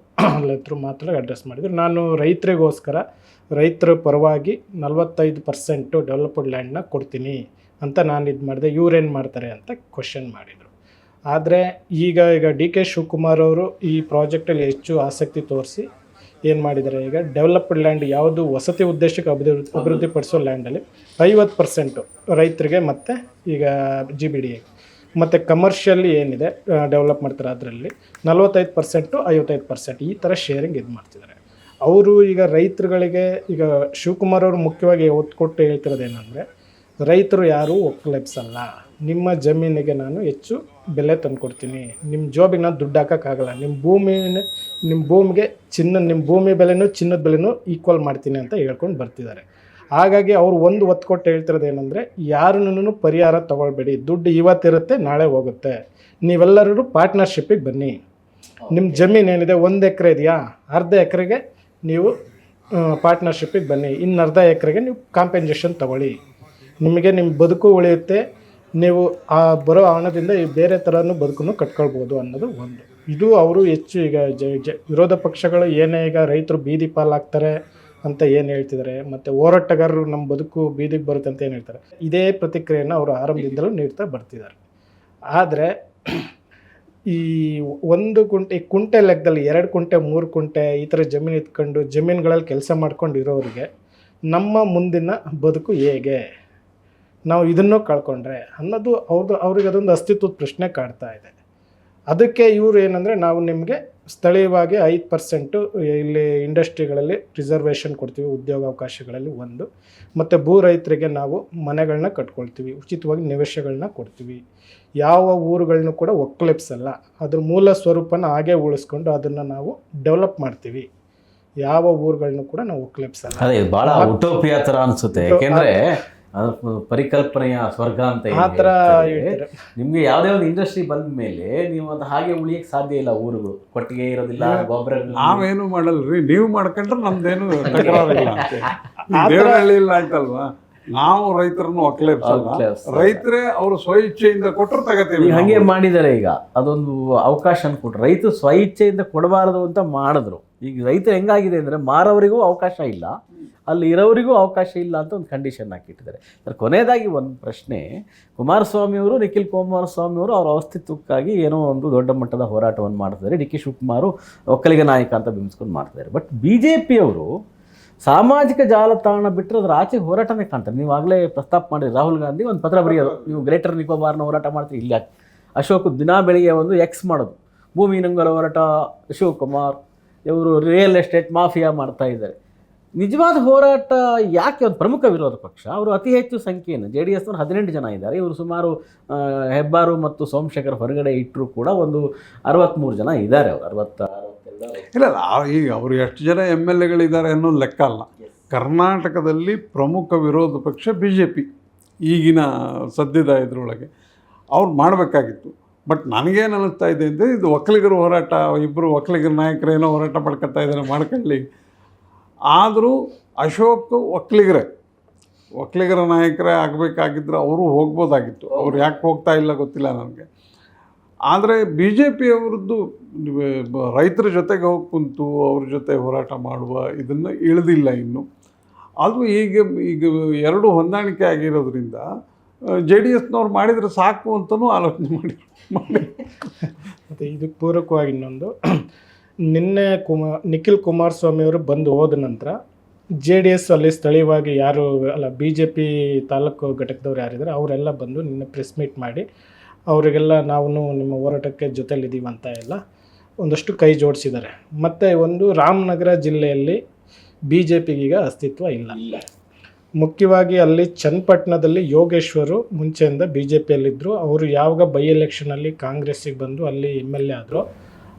ಮಾತಾಡಿ ಅಡ್ರೆಸ್ ಮಾಡಿದರು. ನಾನು ರೈತರಿಗೋಸ್ಕರ, ರೈತರ ಪರವಾಗಿ 45% ಡೆವಲಪ್ಡ್ ಲ್ಯಾಂಡ್ನ ಕೊಡ್ತೀನಿ ಅಂತ ನಾನು ಇದು ಮಾಡಿದೆ. ಇವ್ರೇನು ಮಾಡ್ತಾರೆ ಅಂತ ಕ್ವಶನ್ ಮಾಡಿದರು. ಆದರೆ ಈಗ ಡಿ ಕೆ ಶಿವಕುಮಾರ್ ಅವರು ಈ ಪ್ರಾಜೆಕ್ಟಲ್ಲಿ ಹೆಚ್ಚು ಆಸಕ್ತಿ ತೋರಿಸಿ ಏನು ಮಾಡಿದ್ದಾರೆ, ಈಗ ಡೆವಲಪ್ಡ್ ಲ್ಯಾಂಡ್ ಯಾವುದು ವಸತಿ ಉದ್ದೇಶಕ್ಕೆ ಅಭಿವೃದ್ಧಿಪಡಿಸೋ ಲ್ಯಾಂಡಲ್ಲಿ 50% ರೈತರಿಗೆ ಮತ್ತು ಈಗ GBDA ಮತ್ತು ಕಮರ್ಷಿಯಲಿ ಏನಿದೆ ಡೆವಲಪ್ ಮಾಡ್ತಾರೆ ಅದರಲ್ಲಿ 45% 55% ಈ ಥರ ಶೇರಿಂಗ್ ಇದು ಮಾಡ್ತಿದ್ದಾರೆ. ಅವರು ಈಗ ರೈತರುಗಳಿಗೆ ಈಗ ಶಿವಕುಮಾರ್ ಅವರು ಮುಖ್ಯವಾಗಿ ಒತ್ತು ಕೊಟ್ಟು ಹೇಳ್ತಿರೋದೇನೆಂದರೆ ರೈತರು ಯಾರೂ ಒಕ್ಕಲೆಬ್ಸಲ್ಲ. ನಿಮ್ಮ ಜಮೀನಿಗೆ ನಾನು ಹೆಚ್ಚು ಬೆಲೆ ತಂದುಕೊಡ್ತೀನಿ, ನಿಮ್ಮ ಜೋಬಿಗೆ ನಾನು ದುಡ್ಡು ಹಾಕೋಕ್ಕಾಗಲ್ಲ, ನಿಮ್ಮ ಭೂಮಿಗೆ ನಿಮ್ಮ ಭೂಮಿ ಬೆಲೆನೂ ಚಿನ್ನದ ಬೆಲೆನೂ ಈಕ್ವಲ್ ಮಾಡ್ತೀನಿ ಅಂತ ಹೇಳ್ಕೊಂಡು ಬರ್ತಿದ್ದಾರೆ. ಹಾಗಾಗಿ ಅವರು ಒಂದು ಒತ್ತು ಕೊಟ್ಟು ಹೇಳ್ತಿರೋದು ಏನಂದರೆ, ಯಾರನ್ನೂ ಪರಿಹಾರ ತೊಗೊಳ್ಬೇಡಿ, ದುಡ್ಡು ಇವತ್ತಿರುತ್ತೆ ನಾಳೆ ಹೋಗುತ್ತೆ, ನೀವೆಲ್ಲರೂ ಪಾರ್ಟ್ನರ್ಶಿಪ್ಪಿಗೆ ಬನ್ನಿ. ನಿಮ್ಮ ಜಮೀನು ಏನಿದೆ 1 ಎಕರೆ ಇದೆಯಾ, ಅರ್ಧ ಎಕರೆಗೆ ನೀವು ಪಾರ್ಟ್ನರ್ಶಿಪ್ಪಿಗೆ ಬನ್ನಿ, ಇನ್ನು ಅರ್ಧ ಎಕರೆಗೆ ನೀವು ಕಾಂಪೆನ್ಸೇಷನ್ ತೊಗೊಳ್ಳಿ, ನಿಮಗೆ ನಿಮ್ಮ ಬದುಕು ಉಳಿಯುತ್ತೆ, ನೀವು ಆ ಬರೋ ಹಣದಿಂದ ಬೇರೆ ಥರನೂ ಬದುಕನ್ನು ಕಟ್ಕೊಳ್ಬೋದು ಅನ್ನೋದು ಒಂದು. ಇದು ಅವರು ಹೆಚ್ಚು ಈಗ ವಿರೋಧ ಪಕ್ಷಗಳು ಏನೇ ಈಗ ರೈತರು ಬೀದಿ ಪಾಲಾಗ್ತಾರೆ ಅಂತ ಏನು ಹೇಳ್ತಿದ್ದಾರೆ, ಮತ್ತು ಹೋರಾಟಗಾರರು ನಮ್ಮ ಬದುಕು ಬೀದಿಗೆ ಬರುತ್ತೆ ಅಂತ ಏನು ಹೇಳ್ತಾರೆ, ಇದೇ ಪ್ರತಿಕ್ರಿಯೆಯನ್ನು ಅವರು ಆರಂಭದಿಂದಲೂ ನೀಡ್ತಾ ಬರ್ತಿದ್ದಾರೆ. ಆದರೆ ಈ 1 ಕುಂಟೆ ಕುಂಟೆ ಲೆಕ್ಕದಲ್ಲಿ 2 ಕುಂಟೆ 3 ಕುಂಟೆ ಈ ಥರ ಜಮೀನು ಇಟ್ಕೊಂಡು ಜಮೀನುಗಳಲ್ಲಿ ಕೆಲಸ ಮಾಡ್ಕೊಂಡು ಇರೋರಿಗೆ ನಮ್ಮ ಮುಂದಿನ ಬದುಕು ಹೇಗೆ, ನಾವು ಇದನ್ನು ಕಳ್ಕೊಂಡ್ರೆ ಅನ್ನೋದು ಅವ್ರಿಗೆ ಅದೊಂದು ಅಸ್ತಿತ್ವದ ಪ್ರಶ್ನೆ ಕಾಡ್ತಾ ಇದೆ. ಅದಕ್ಕೆ ಇವರು ಏನಂದರೆ, ನಾವು ನಿಮಗೆ ಸ್ಥಳೀಯವಾಗಿ 5% ಇಲ್ಲಿ ಇಂಡಸ್ಟ್ರಿಗಳಲ್ಲಿ ರಿಸರ್ವೇಷನ್ ಕೊಡ್ತೀವಿ, ಉದ್ಯೋಗಾವಕಾಶಗಳಲ್ಲಿ ಒಂದು, ಮತ್ತು ಭೂ ರೈತರಿಗೆ ನಾವು ಮನೆಗಳನ್ನ ಕಟ್ಕೊಳ್ತೀವಿ, ಉಚಿತವಾಗಿ ನಿವೇಶಗಳನ್ನ ಕೊಡ್ತೀವಿ, ಯಾವ ಊರುಗಳನ್ನೂ ಕೂಡ ಒಕ್ಕಲೆಬ್ಸಲ್ಲ, ಅದ್ರ ಮೂಲ ಸ್ವರೂಪನ ಹಾಗೆ ಉಳಿಸ್ಕೊಂಡು ಅದನ್ನು ನಾವು ಡೆವಲಪ್ ಮಾಡ್ತೀವಿ, ಯಾವ ಊರುಗಳನ್ನೂ ಕೂಡ ನಾವು ಒಕ್ಕಲೆಬ್ಸಲ್ಲ. ಅದೇ ಭಾಳ ಉಟೋಪಿಯಾ ಥರ ಅನಿಸುತ್ತೆ, ಯಾಕೆಂದರೆ ಪರಿಕಲ್ಪನೆಯ ಸ್ವರ್ಗ ಅಂತ ಆ ಥರ ಹೇಳ್ತಾರೆ. ನಿಮಗೆ ಯಾವುದೇ ಒಂದು ಇಂಡಸ್ಟ್ರಿ ಬಂದ ಮೇಲೆ ನೀವು ಅದು ಹಾಗೆ ಉಳಿಯಕ್ಕೆ ಸಾಧ್ಯ ಇಲ್ಲ, ಊರುಗಳು ಕೊಟ್ಟಿಗೆ ಇರೋದಿಲ್ಲ, ಗೊಬ್ಬರ ನಾವೇನು ಮಾಡಲ್ರಿ, ನೀವು ಮಾಡ್ಕೊಂಡ್ರೆ ನಮ್ದೇನು ತಕರಾರಿಲ್ಲ. ದೇವರಹಳ್ಳಿ ಇಲ್ಲ ಆಯ್ತಲ್ವಾ, ನಾವು ರೈತರನ್ನು ಒಕ್ಕಲೆಬ್ಸಲ್ಲ, ರೈತರೇ ಅವರು ಸ್ವಇಚ್ಛೆಯಿಂದ ಕೊಟ್ಟರು ತಗೋತೀವಿ. ಹಾಗೆ ಮಾಡಿದ್ದಾರೆ. ಈಗ ಅದೊಂದು ಅವಕಾಶ ಕೊಟ್ಟರು, ರೈತರು ಸ್ವಇಚ್ಛೆಯಿಂದ ಕೊಡಬಾರದು ಅಂತ ಮಾಡಿದ್ರು. ಈಗ ರೈತರು ಹೆಂಗಾಗಿದೆ ಅಂದರೆ, ಮಾರೋರಿಗೂ ಅವಕಾಶ ಇಲ್ಲ, ಅಲ್ಲಿ ಇರೋರಿಗೂ ಅವಕಾಶ ಇಲ್ಲ ಅಂತ ಒಂದು ಕಂಡೀಷನ್ ಹಾಕಿಟ್ಟಿದ್ದಾರೆ. ಕೊನೆಯದಾಗಿ ಒಂದು ಪ್ರಶ್ನೆ, ಕುಮಾರಸ್ವಾಮಿಯವರು, ನಿಖಿಲ್ ಕುಮಾರಸ್ವಾಮಿಯವರು ಅವರ ಅಸ್ತಿತ್ವಕ್ಕಾಗಿ ಏನೋ ಒಂದು ದೊಡ್ಡ ಮಟ್ಟದ ಹೋರಾಟವನ್ನು ಮಾಡ್ತಿದ್ದಾರೆ, ಡಿ ಕೆ ಶಿವಕುಮಾರ್ ಒಕ್ಕಲಿಗ ನಾಯಕ ಅಂತ ಬಿಂಬಿಸ್ಕೊಂಡು ಮಾಡ್ತಿದ್ದಾರೆ. ಬಟ್ BJPಯವರು ಸಾಮಾಜಿಕ ಜಾಲತಾಣ ಬಿಟ್ಟರೆ ಅದರ ಆಚೆ ಹೋರಾಟನೇ ಕಾಣ್ತಾರೆ. ನೀವು ಆಗಲೇ ಪ್ರಸ್ತಾಪ ಮಾಡಿರಿ, ರಾಹುಲ್ ಗಾಂಧಿ ಒಂದು ಪತ್ರ ಬರೆಯೋದು, ನೀವು ಗ್ರೇಟರ್ ನಿಕೋಬಾರ್ನ ಹೋರಾಟ ಮಾಡ್ತೀರಿ, ಇಲ್ಲಿ ಅಶೋಕ್ ದಿನ ಬೆಳಿಗ್ಗೆ ಒಂದು ಎಕ್ಸ್ ಮಾಡೋದು, ಭೂಮಿ ನಂಗಲ ಹೋರಾಟ, ಶಿವಕುಮಾರ್ ಇವರು ರಿಯಲ್ ಎಸ್ಟೇಟ್ ಮಾಫಿಯಾ ಮಾಡ್ತಾ ಇದ್ದಾರೆ. ನಿಜವಾದ ಹೋರಾಟ ಯಾಕೆ? ಒಂದು ಪ್ರಮುಖ ವಿರೋಧ ಪಕ್ಷ, ಅವರು ಅತಿ ಹೆಚ್ಚು ಸಂಖ್ಯೆಯನ್ನು JDSನವರು 18 ಜನ ಇದ್ದಾರೆ, ಇವರು ಸುಮಾರು ಹೆಬ್ಬಾರು ಮತ್ತು ಸೋಮಶೇಖರ್ ಹೊರಗಡೆ ಇಟ್ಟರು ಕೂಡ ಒಂದು 63 ಜನ ಇದ್ದಾರೆ. ಅವರು 62 ಇಲ್ಲ, ಈಗ ಅವರು ಎಷ್ಟು ಜನ MLAಗಳಿದ್ದಾರೆ ಅನ್ನೋದು ಲೆಕ್ಕ ಅಲ್ಲ. ಕರ್ನಾಟಕದಲ್ಲಿ ಪ್ರಮುಖ ವಿರೋಧ ಪಕ್ಷ BJP ಈಗಿನ ಸದ್ಯದ ಇದರೊಳಗೆ ಅವ್ರು ಮಾಡಬೇಕಾಗಿತ್ತು. ಬಟ್ ನನಗೇನು ಅನ್ನಿಸ್ತಾ ಇದೆ ಅಂದರೆ, ಇದು ಒಕ್ಕಲಿಗರ ಹೋರಾಟ, ಇಬ್ಬರು ಒಕ್ಕಲಿಗರ ನಾಯಕರೇನೋ ಹೋರಾಟ ಮಾಡ್ಕೊತಾ ಇದ್ದಾರೆ, ಮಾಡ್ಕೊಳ್ಳಿ. ಆದರೂ ಅಶೋಕ್ ಒಕ್ಕಲಿಗರ ನಾಯಕರೇ ಆಗಬೇಕಾಗಿದ್ದರೆ ಅವರು ಹೋಗ್ಬೋದಾಗಿತ್ತು. ಅವ್ರು ಯಾಕೆ ಹೋಗ್ತಾ ಇಲ್ಲ ಗೊತ್ತಿಲ್ಲ ನನಗೆ. ಆದರೆ BJPಯವರದ್ದು ರೈತರ ಜೊತೆಗೆ ಹೋಗಿ ಕುಂತು ಅವ್ರ ಜೊತೆ ಹೋರಾಟ ಮಾಡುವ ಇದನ್ನು ಇಳಿದಿಲ್ಲ ಇನ್ನು. ಅದು ಈಗ ಎರಡು ಹೊಂದಾಣಿಕೆ ಆಗಿರೋದ್ರಿಂದ JDSನವ್ರು ಮಾಡಿದರೆ ಸಾಕು ಅಂತಲೂ ಆಲೋಚನೆ ಮಾಡಿ. ಮತ್ತು ಇದಕ್ಕೆ ಪೂರಕವಾಗಿ ಇನ್ನೊಂದು, ನಿನ್ನೆ ನಿಖಿಲ್ ಕುಮಾರಸ್ವಾಮಿಯವರು ಬಂದು ಹೋದ ನಂತರ JDS ಅಲ್ಲಿ ಸ್ಥಳೀಯವಾಗಿ ಯಾರು BJP ತಾಲೂಕು ಘಟಕದವ್ರು ಯಾರಿದ್ದಾರೆ ಅವರೆಲ್ಲ ಬಂದು ನಿನ್ನೆ ಪ್ರೆಸ್ ಮೀಟ್ ಮಾಡಿ ಅವರಿಗೆಲ್ಲ ನಾವು ನಿಮ್ಮ ಹೋರಾಟಕ್ಕೆ ಜೊತೆಲಿದ್ದೀವಿ ಅಂತ ಎಲ್ಲ ಒಂದಷ್ಟು ಕೈ ಜೋಡಿಸಿದ್ದಾರೆ. ಮತ್ತು ಒಂದು ರಾಮನಗರ ಜಿಲ್ಲೆಯಲ್ಲಿ BJPಗೀಗ ಅಸ್ತಿತ್ವ ಇಲ್ಲ. ಮುಖ್ಯವಾಗಿ ಅಲ್ಲಿ ಚನ್ನಪಟ್ಟಣದಲ್ಲಿ ಯೋಗೇಶ್ವರು ಮುಂಚೆಯಿಂದ BJPಯಲ್ಲಿದ್ದರು. ಅವರು ಯಾವಾಗ ಬೈ ಎಲೆಕ್ಷನಲ್ಲಿ ಕಾಂಗ್ರೆಸ್ಸಿಗೆ ಬಂದು ಅಲ್ಲಿ MLA ಆದರು,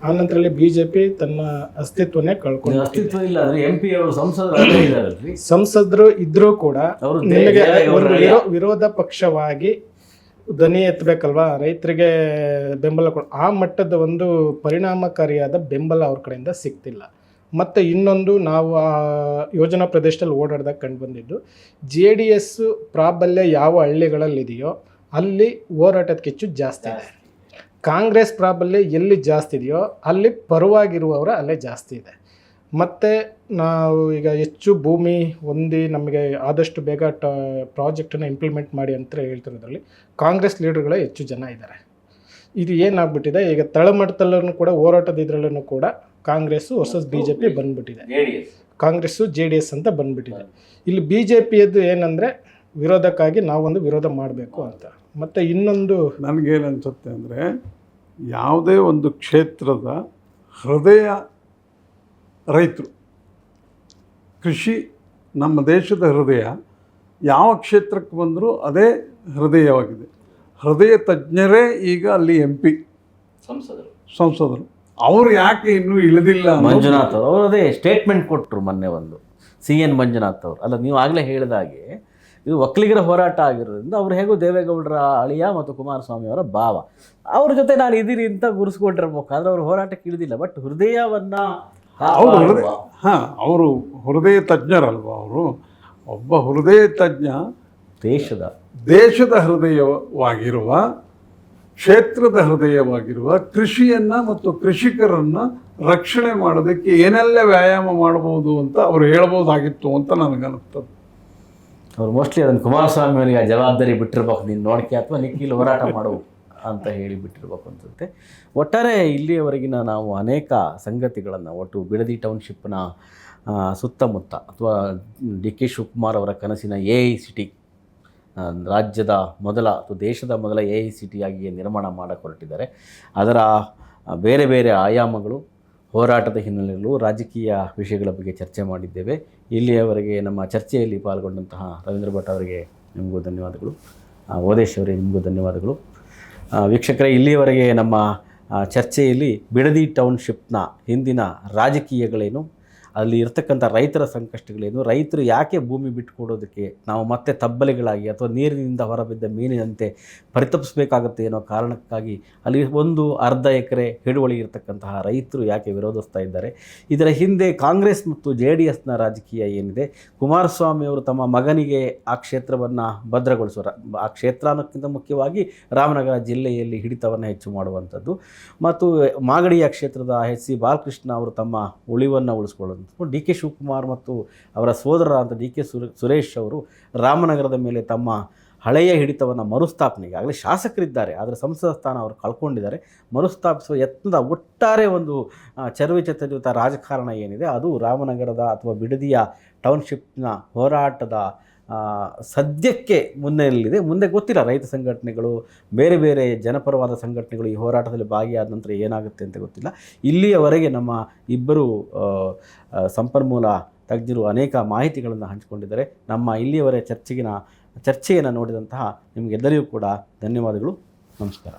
ಆನಂತರದಲ್ಲಿ BJP ತನ್ನ ಅಸ್ತಿತ್ವನೇ ಕಳ್ಕೊಂಡು, ಅಸ್ತಿತ್ವ ಇಲ್ಲ. MP ಅವರು ಸಂಸದರು ಇದ್ರೂ ಕೂಡ ನಿಮಗೆ ಒಂದು ವಿರೋಧ ಪಕ್ಷವಾಗಿ ಧ್ವನಿ ಎತ್ತಬೇಕಲ್ವಾ, ರೈತರಿಗೆ ಬೆಂಬಲ ಆ ಮಟ್ಟದ ಒಂದು ಪರಿಣಾಮಕಾರಿಯಾದ ಬೆಂಬಲ ಅವ್ರ ಕಡೆಯಿಂದ ಸಿಗ್ತಿಲ್ಲ. ಮತ್ತು ಇನ್ನೊಂದು, ನಾವು ಆ ಯೋಜನಾ ಪ್ರದೇಶದಲ್ಲಿ ಓಡಾಡ್ದಾಗ ಕಂಡು ಬಂದಿದ್ದು, JDS ಪ್ರಾಬಲ್ಯ ಯಾವ ಹಳ್ಳಿಗಳಲ್ಲಿದೆಯೋ ಅಲ್ಲಿ ಹೋರಾಟದ ಕಿಚ್ಚು ಜಾಸ್ತಿ ಇದೆ. ಕಾಂಗ್ರೆಸ್ ಪ್ರಾಬಲ್ಯ ಎಲ್ಲಿ ಜಾಸ್ತಿ ಇದೆಯೋ ಅಲ್ಲಿ ಪರವಾಗಿರುವವರ ಅಲ್ಲೇ ಜಾಸ್ತಿ ಇದೆ. ಮತ್ತು ನಾವು ಈಗ ಹೆಚ್ಚು ಭೂಮಿ ಹೊಂದಿ ನಮಗೆ ಆದಷ್ಟು ಬೇಗ ಪ್ರಾಜೆಕ್ಟನ್ನು ಇಂಪ್ಲಿಮೆಂಟ್ ಮಾಡಿ ಅಂತ ಹೇಳ್ತಿರೋದ್ರಲ್ಲಿ ಕಾಂಗ್ರೆಸ್ ಲೀಡರ್ಗಳೇ ಹೆಚ್ಚು ಜನ ಇದ್ದಾರೆ. ಇದು ಏನಾಗ್ಬಿಟ್ಟಿದೆ, ಈಗ ತಳಮಟ್ಟದಲ್ಲೂ ಕೂಡ ಹೋರಾಟದ ಇದರಲ್ಲೂ ಕೂಡ ಕಾಂಗ್ರೆಸ್ಸು ವರ್ಸಸ್ BJP ಬಂದ್ಬಿಟ್ಟಿದೆ, ಕಾಂಗ್ರೆಸ್ಸು JDS ಅಂತ ಬಂದ್ಬಿಟ್ಟಿದೆ. ಇಲ್ಲಿ BJPಯದ್ದು ಏನಂದರೆ ವಿರೋಧಕ್ಕಾಗಿ ನಾವೊಂದು ವಿರೋಧ ಮಾಡಬೇಕು ಅಂತ. ಮತ್ತು ಇನ್ನೊಂದು ನನಗೇನು ಅನಿಸುತ್ತೆ ಅಂದರೆ, ಯಾವುದೇ ಒಂದು ಕ್ಷೇತ್ರದ ಹೃದಯ ರೈತರು, ಕೃಷಿ ನಮ್ಮ ದೇಶದ ಹೃದಯ, ಯಾವ ಕ್ಷೇತ್ರಕ್ಕೆ ಬಂದರೂ ಅದೇ ಹೃದಯವಾಗಿದೆ. ಹೃದಯ ತಜ್ಞರೇ ಈಗ ಅಲ್ಲಿ MP ಸಂಸದರು. ಅವರು ಯಾಕೆ ಇನ್ನೂ ಇಳಿದಿಲ್ಲ ಮಂಜುನಾಥ್ ಅವರು ಅದೇ ಸ್ಟೇಟ್ಮೆಂಟ್ ಕೊಟ್ಟರು ಮೊನ್ನೆ ಒಂದು CN ಮಂಜುನಾಥ್ ಅವರು. ಅಲ್ಲ, ನೀವು ಆಗಲೇ ಹೇಳಿದಾಗೆ ಇದು ಒಕ್ಕಲಿಗರ ಹೋರಾಟ ಆಗಿರೋದ್ರಿಂದ ಅವ್ರು ಹೇಗೂ ದೇವೇಗೌಡರ ಅಳಿಯ ಮತ್ತು ಕುಮಾರಸ್ವಾಮಿ ಅವರ ಭಾವ, ಅವ್ರ ಜೊತೆ ನಾನು ಇದೀರಿ ಅಂತ ಗುರುಸ್ಕೊಂಡಿರ್ಬೇಕು. ಆದರೆ ಅವರು ಹೋರಾಟಕ್ಕೆ ಇಳಿದಿಲ್ಲ. ಬಟ್ ಹೃದಯವನ್ನು ಅವರು ಹೃದಯ ತಜ್ಞರಲ್ವ. ಅವರು ಒಬ್ಬ ಹೃದಯ ತಜ್ಞ, ದೇಶದ ಹೃದಯವಾಗಿರುವ, ಕ್ಷೇತ್ರದ ಹೃದಯವಾಗಿರುವ ಕೃಷಿಯನ್ನು ಮತ್ತು ಕೃಷಿಕರನ್ನು ರಕ್ಷಣೆ ಮಾಡೋದಕ್ಕೆ ಏನೆಲ್ಲ ವ್ಯಾಯಾಮ ಮಾಡಬಹುದು ಅಂತ ಅವರು ಹೇಳ್ಬೋದಾಗಿತ್ತು ಅಂತ ನನಗನ್ನಿಸ್ತದೆ. ಅವ್ರು ಮೋಸ್ಟ್ಲಿ ಅದನ್ನು ಕುಮಾರಸ್ವಾಮಿ ಅವರಿಗೆ ಆ ಜವಾಬ್ದಾರಿ ಬಿಟ್ಟಿರ್ಬೇಕು, ನೀನು ನೋಡ್ಕೆ ಅಥವಾ ನಿಖಿಲ್ ಹೋರಾಟ ಮಾಡು ಅಂತ ಹೇಳಿ ಬಿಟ್ಟಿರ್ಬೇಕು ಅನ್ಸುತ್ತೆ. ಒಟ್ಟಾರೆ ಇಲ್ಲಿಯವರೆಗಿನ ನಾವು ಅನೇಕ ಸಂಗತಿಗಳನ್ನು, ಒಟ್ಟು ಬಿಡದಿ ಟೌನ್ಶಿಪ್ನ ಸುತ್ತಮುತ್ತ ಅಥವಾ DK ಶಿವಕುಮಾರ್ ಅವರ ಕನಸಿನ AICT, ರಾಜ್ಯದ ಮೊದಲ ಅಥವಾ ದೇಶದ ಮೊದಲ AICT ಆಗಿ ನಿರ್ಮಾಣ ಮಾಡಕ್ಕೆ ಹೊರಟಿದ್ದಾರೆ. ಅದರ ಬೇರೆ ಬೇರೆ ಆಯಾಮಗಳು, ಹೋರಾಟದ ಹಿನ್ನೆಲೆಗಳು, ರಾಜಕೀಯ ವಿಷಯಗಳ ಬಗ್ಗೆ ಚರ್ಚೆ ಮಾಡಿದ್ದೇವೆ. ಇಲ್ಲಿಯವರೆಗೆ ನಮ್ಮ ಚರ್ಚೆಯಲ್ಲಿ ಪಾಲ್ಗೊಂಡಂತಹ ರವೀಂದ್ರ ಭಟ್ ಅವರಿಗೆ ನಿಮಗೂ ಧನ್ಯವಾದಗಳು, ಓದೇಶ್ ಅವರಿಗೆ ನಿಮಗೂ ಧನ್ಯವಾದಗಳು. ವೀಕ್ಷಕರೇ, ಇಲ್ಲಿಯವರೆಗೆ ನಮ್ಮ ಚರ್ಚೆಯಲ್ಲಿ ಬಿಡದಿ ಟೌನ್ಶಿಪ್ನ ಹಿಂದಿನ ರಾಜಕೀಯಗಳೇನು, ಅಲ್ಲಿ ಇರ್ತಕ್ಕಂಥ ರೈತರ ಸಂಕಷ್ಟಗಳೇನು, ರೈತರು ಯಾಕೆ ಭೂಮಿ ಬಿಟ್ಟುಕೊಡೋದಕ್ಕೆ ನಾವು ಮತ್ತೆ ತಬ್ಬಲೆಗಳಾಗಿ ಅಥವಾ ನೀರಿನಿಂದ ಹೊರಬಿದ್ದ ಮೀನಿನಂತೆ ಪರಿತಪಿಸಬೇಕಾಗುತ್ತೆ ಅನ್ನೋ ಕಾರಣಕ್ಕಾಗಿ ಅಲ್ಲಿ ಒಂದು ಅರ್ಧ ಎಕರೆ ಹಿಡುವಳಿ ಇರತಕ್ಕಂತಹ ರೈತರು ಯಾಕೆ ವಿರೋಧಿಸ್ತಾ ಇದ್ದಾರೆ, ಇದರ ಹಿಂದೆ ಕಾಂಗ್ರೆಸ್ ಮತ್ತು JDSನ ರಾಜಕೀಯ ಏನಿದೆ, ಕುಮಾರಸ್ವಾಮಿ ಅವರು ತಮ್ಮ ಮಗನಿಗೆ ಆ ಕ್ಷೇತ್ರವನ್ನು ಭದ್ರಗೊಳಿಸೋ, ಆ ಕ್ಷೇತ್ರ ಅನ್ನೋಕ್ಕಿಂತ ಮುಖ್ಯವಾಗಿ ರಾಮನಗರ ಜಿಲ್ಲೆಯಲ್ಲಿ ಹಿಡಿತವನ್ನು ಹೆಚ್ಚು ಮಾಡುವಂಥದ್ದು, ಮತ್ತು ಮಾಗಡಿಯ ಕ್ಷೇತ್ರದ HC ಬಾಲಕೃಷ್ಣ ಅವರು ತಮ್ಮ ಉಳಿವನ್ನು ಉಳಿಸ್ಕೊಳ್ಳೋದು, DK ಶಿವಕುಮಾರ್ ಮತ್ತು ಅವರ ಸೋದರ ಅಂತ DK ಸುರೇಶ್ ಅವರು ರಾಮನಗರದ ಮೇಲೆ ತಮ್ಮ ಹಳೆಯ ಹಿಡಿತವನ್ನು ಮರುಸ್ಥಾಪನೆಗೆ, ಆಗಲೇ ಶಾಸಕರಿದ್ದಾರೆ ಆದರೆ ಸಂಸದ ಸ್ಥಾನ ಅವರು ಕಳ್ಕೊಂಡಿದ್ದಾರೆ, ಮರುಸ್ಥಾಪಿಸುವ ಯತ್ನದ ಒಟ್ಟಾರೆ ಒಂದು ಚರ್ವಿಚತುರ್ಯುತ ರಾಜಕಾರಣ ಏನಿದೆ ಅದು ರಾಮನಗರದ ಅಥವಾ ಬಿಡದಿಯ ಟೌನ್ಶಿಪ್ನ ಹೋರಾಟದ ಸದ್ಯಕ್ಕೆ ಮುನ್ನೆಲೆಯಲ್ಲಿದೆ. ಮುಂದೆ ಗೊತ್ತಿಲ್ಲ, ರೈತ ಸಂಘಟನೆಗಳು, ಬೇರೆ ಬೇರೆ ಜನಪರವಾದ ಸಂಘಟನೆಗಳು ಈ ಹೋರಾಟದಲ್ಲಿ ಭಾಗಿಯಾದ ನಂತರ ಏನಾಗುತ್ತೆ ಅಂತ ಗೊತ್ತಿಲ್ಲ. ಇಲ್ಲಿಯವರೆಗೆ ನಮ್ಮ ಇಬ್ಬರು ಸಂಪನ್ಮೂಲ ತಜ್ಞರು ಅನೇಕ ಮಾಹಿತಿಗಳನ್ನು ಹಂಚಿಕೊಂಡಿದ್ದಾರೆ. ನಮ್ಮ ಇಲ್ಲಿಯವರೆಗೆ ಚರ್ಚೆಯನ್ನು ನೋಡಿದಂತಹ ನಿಮಗೆಲ್ಲರಿಗೂ ಕೂಡ ಧನ್ಯವಾದಗಳು. ನಮಸ್ಕಾರ.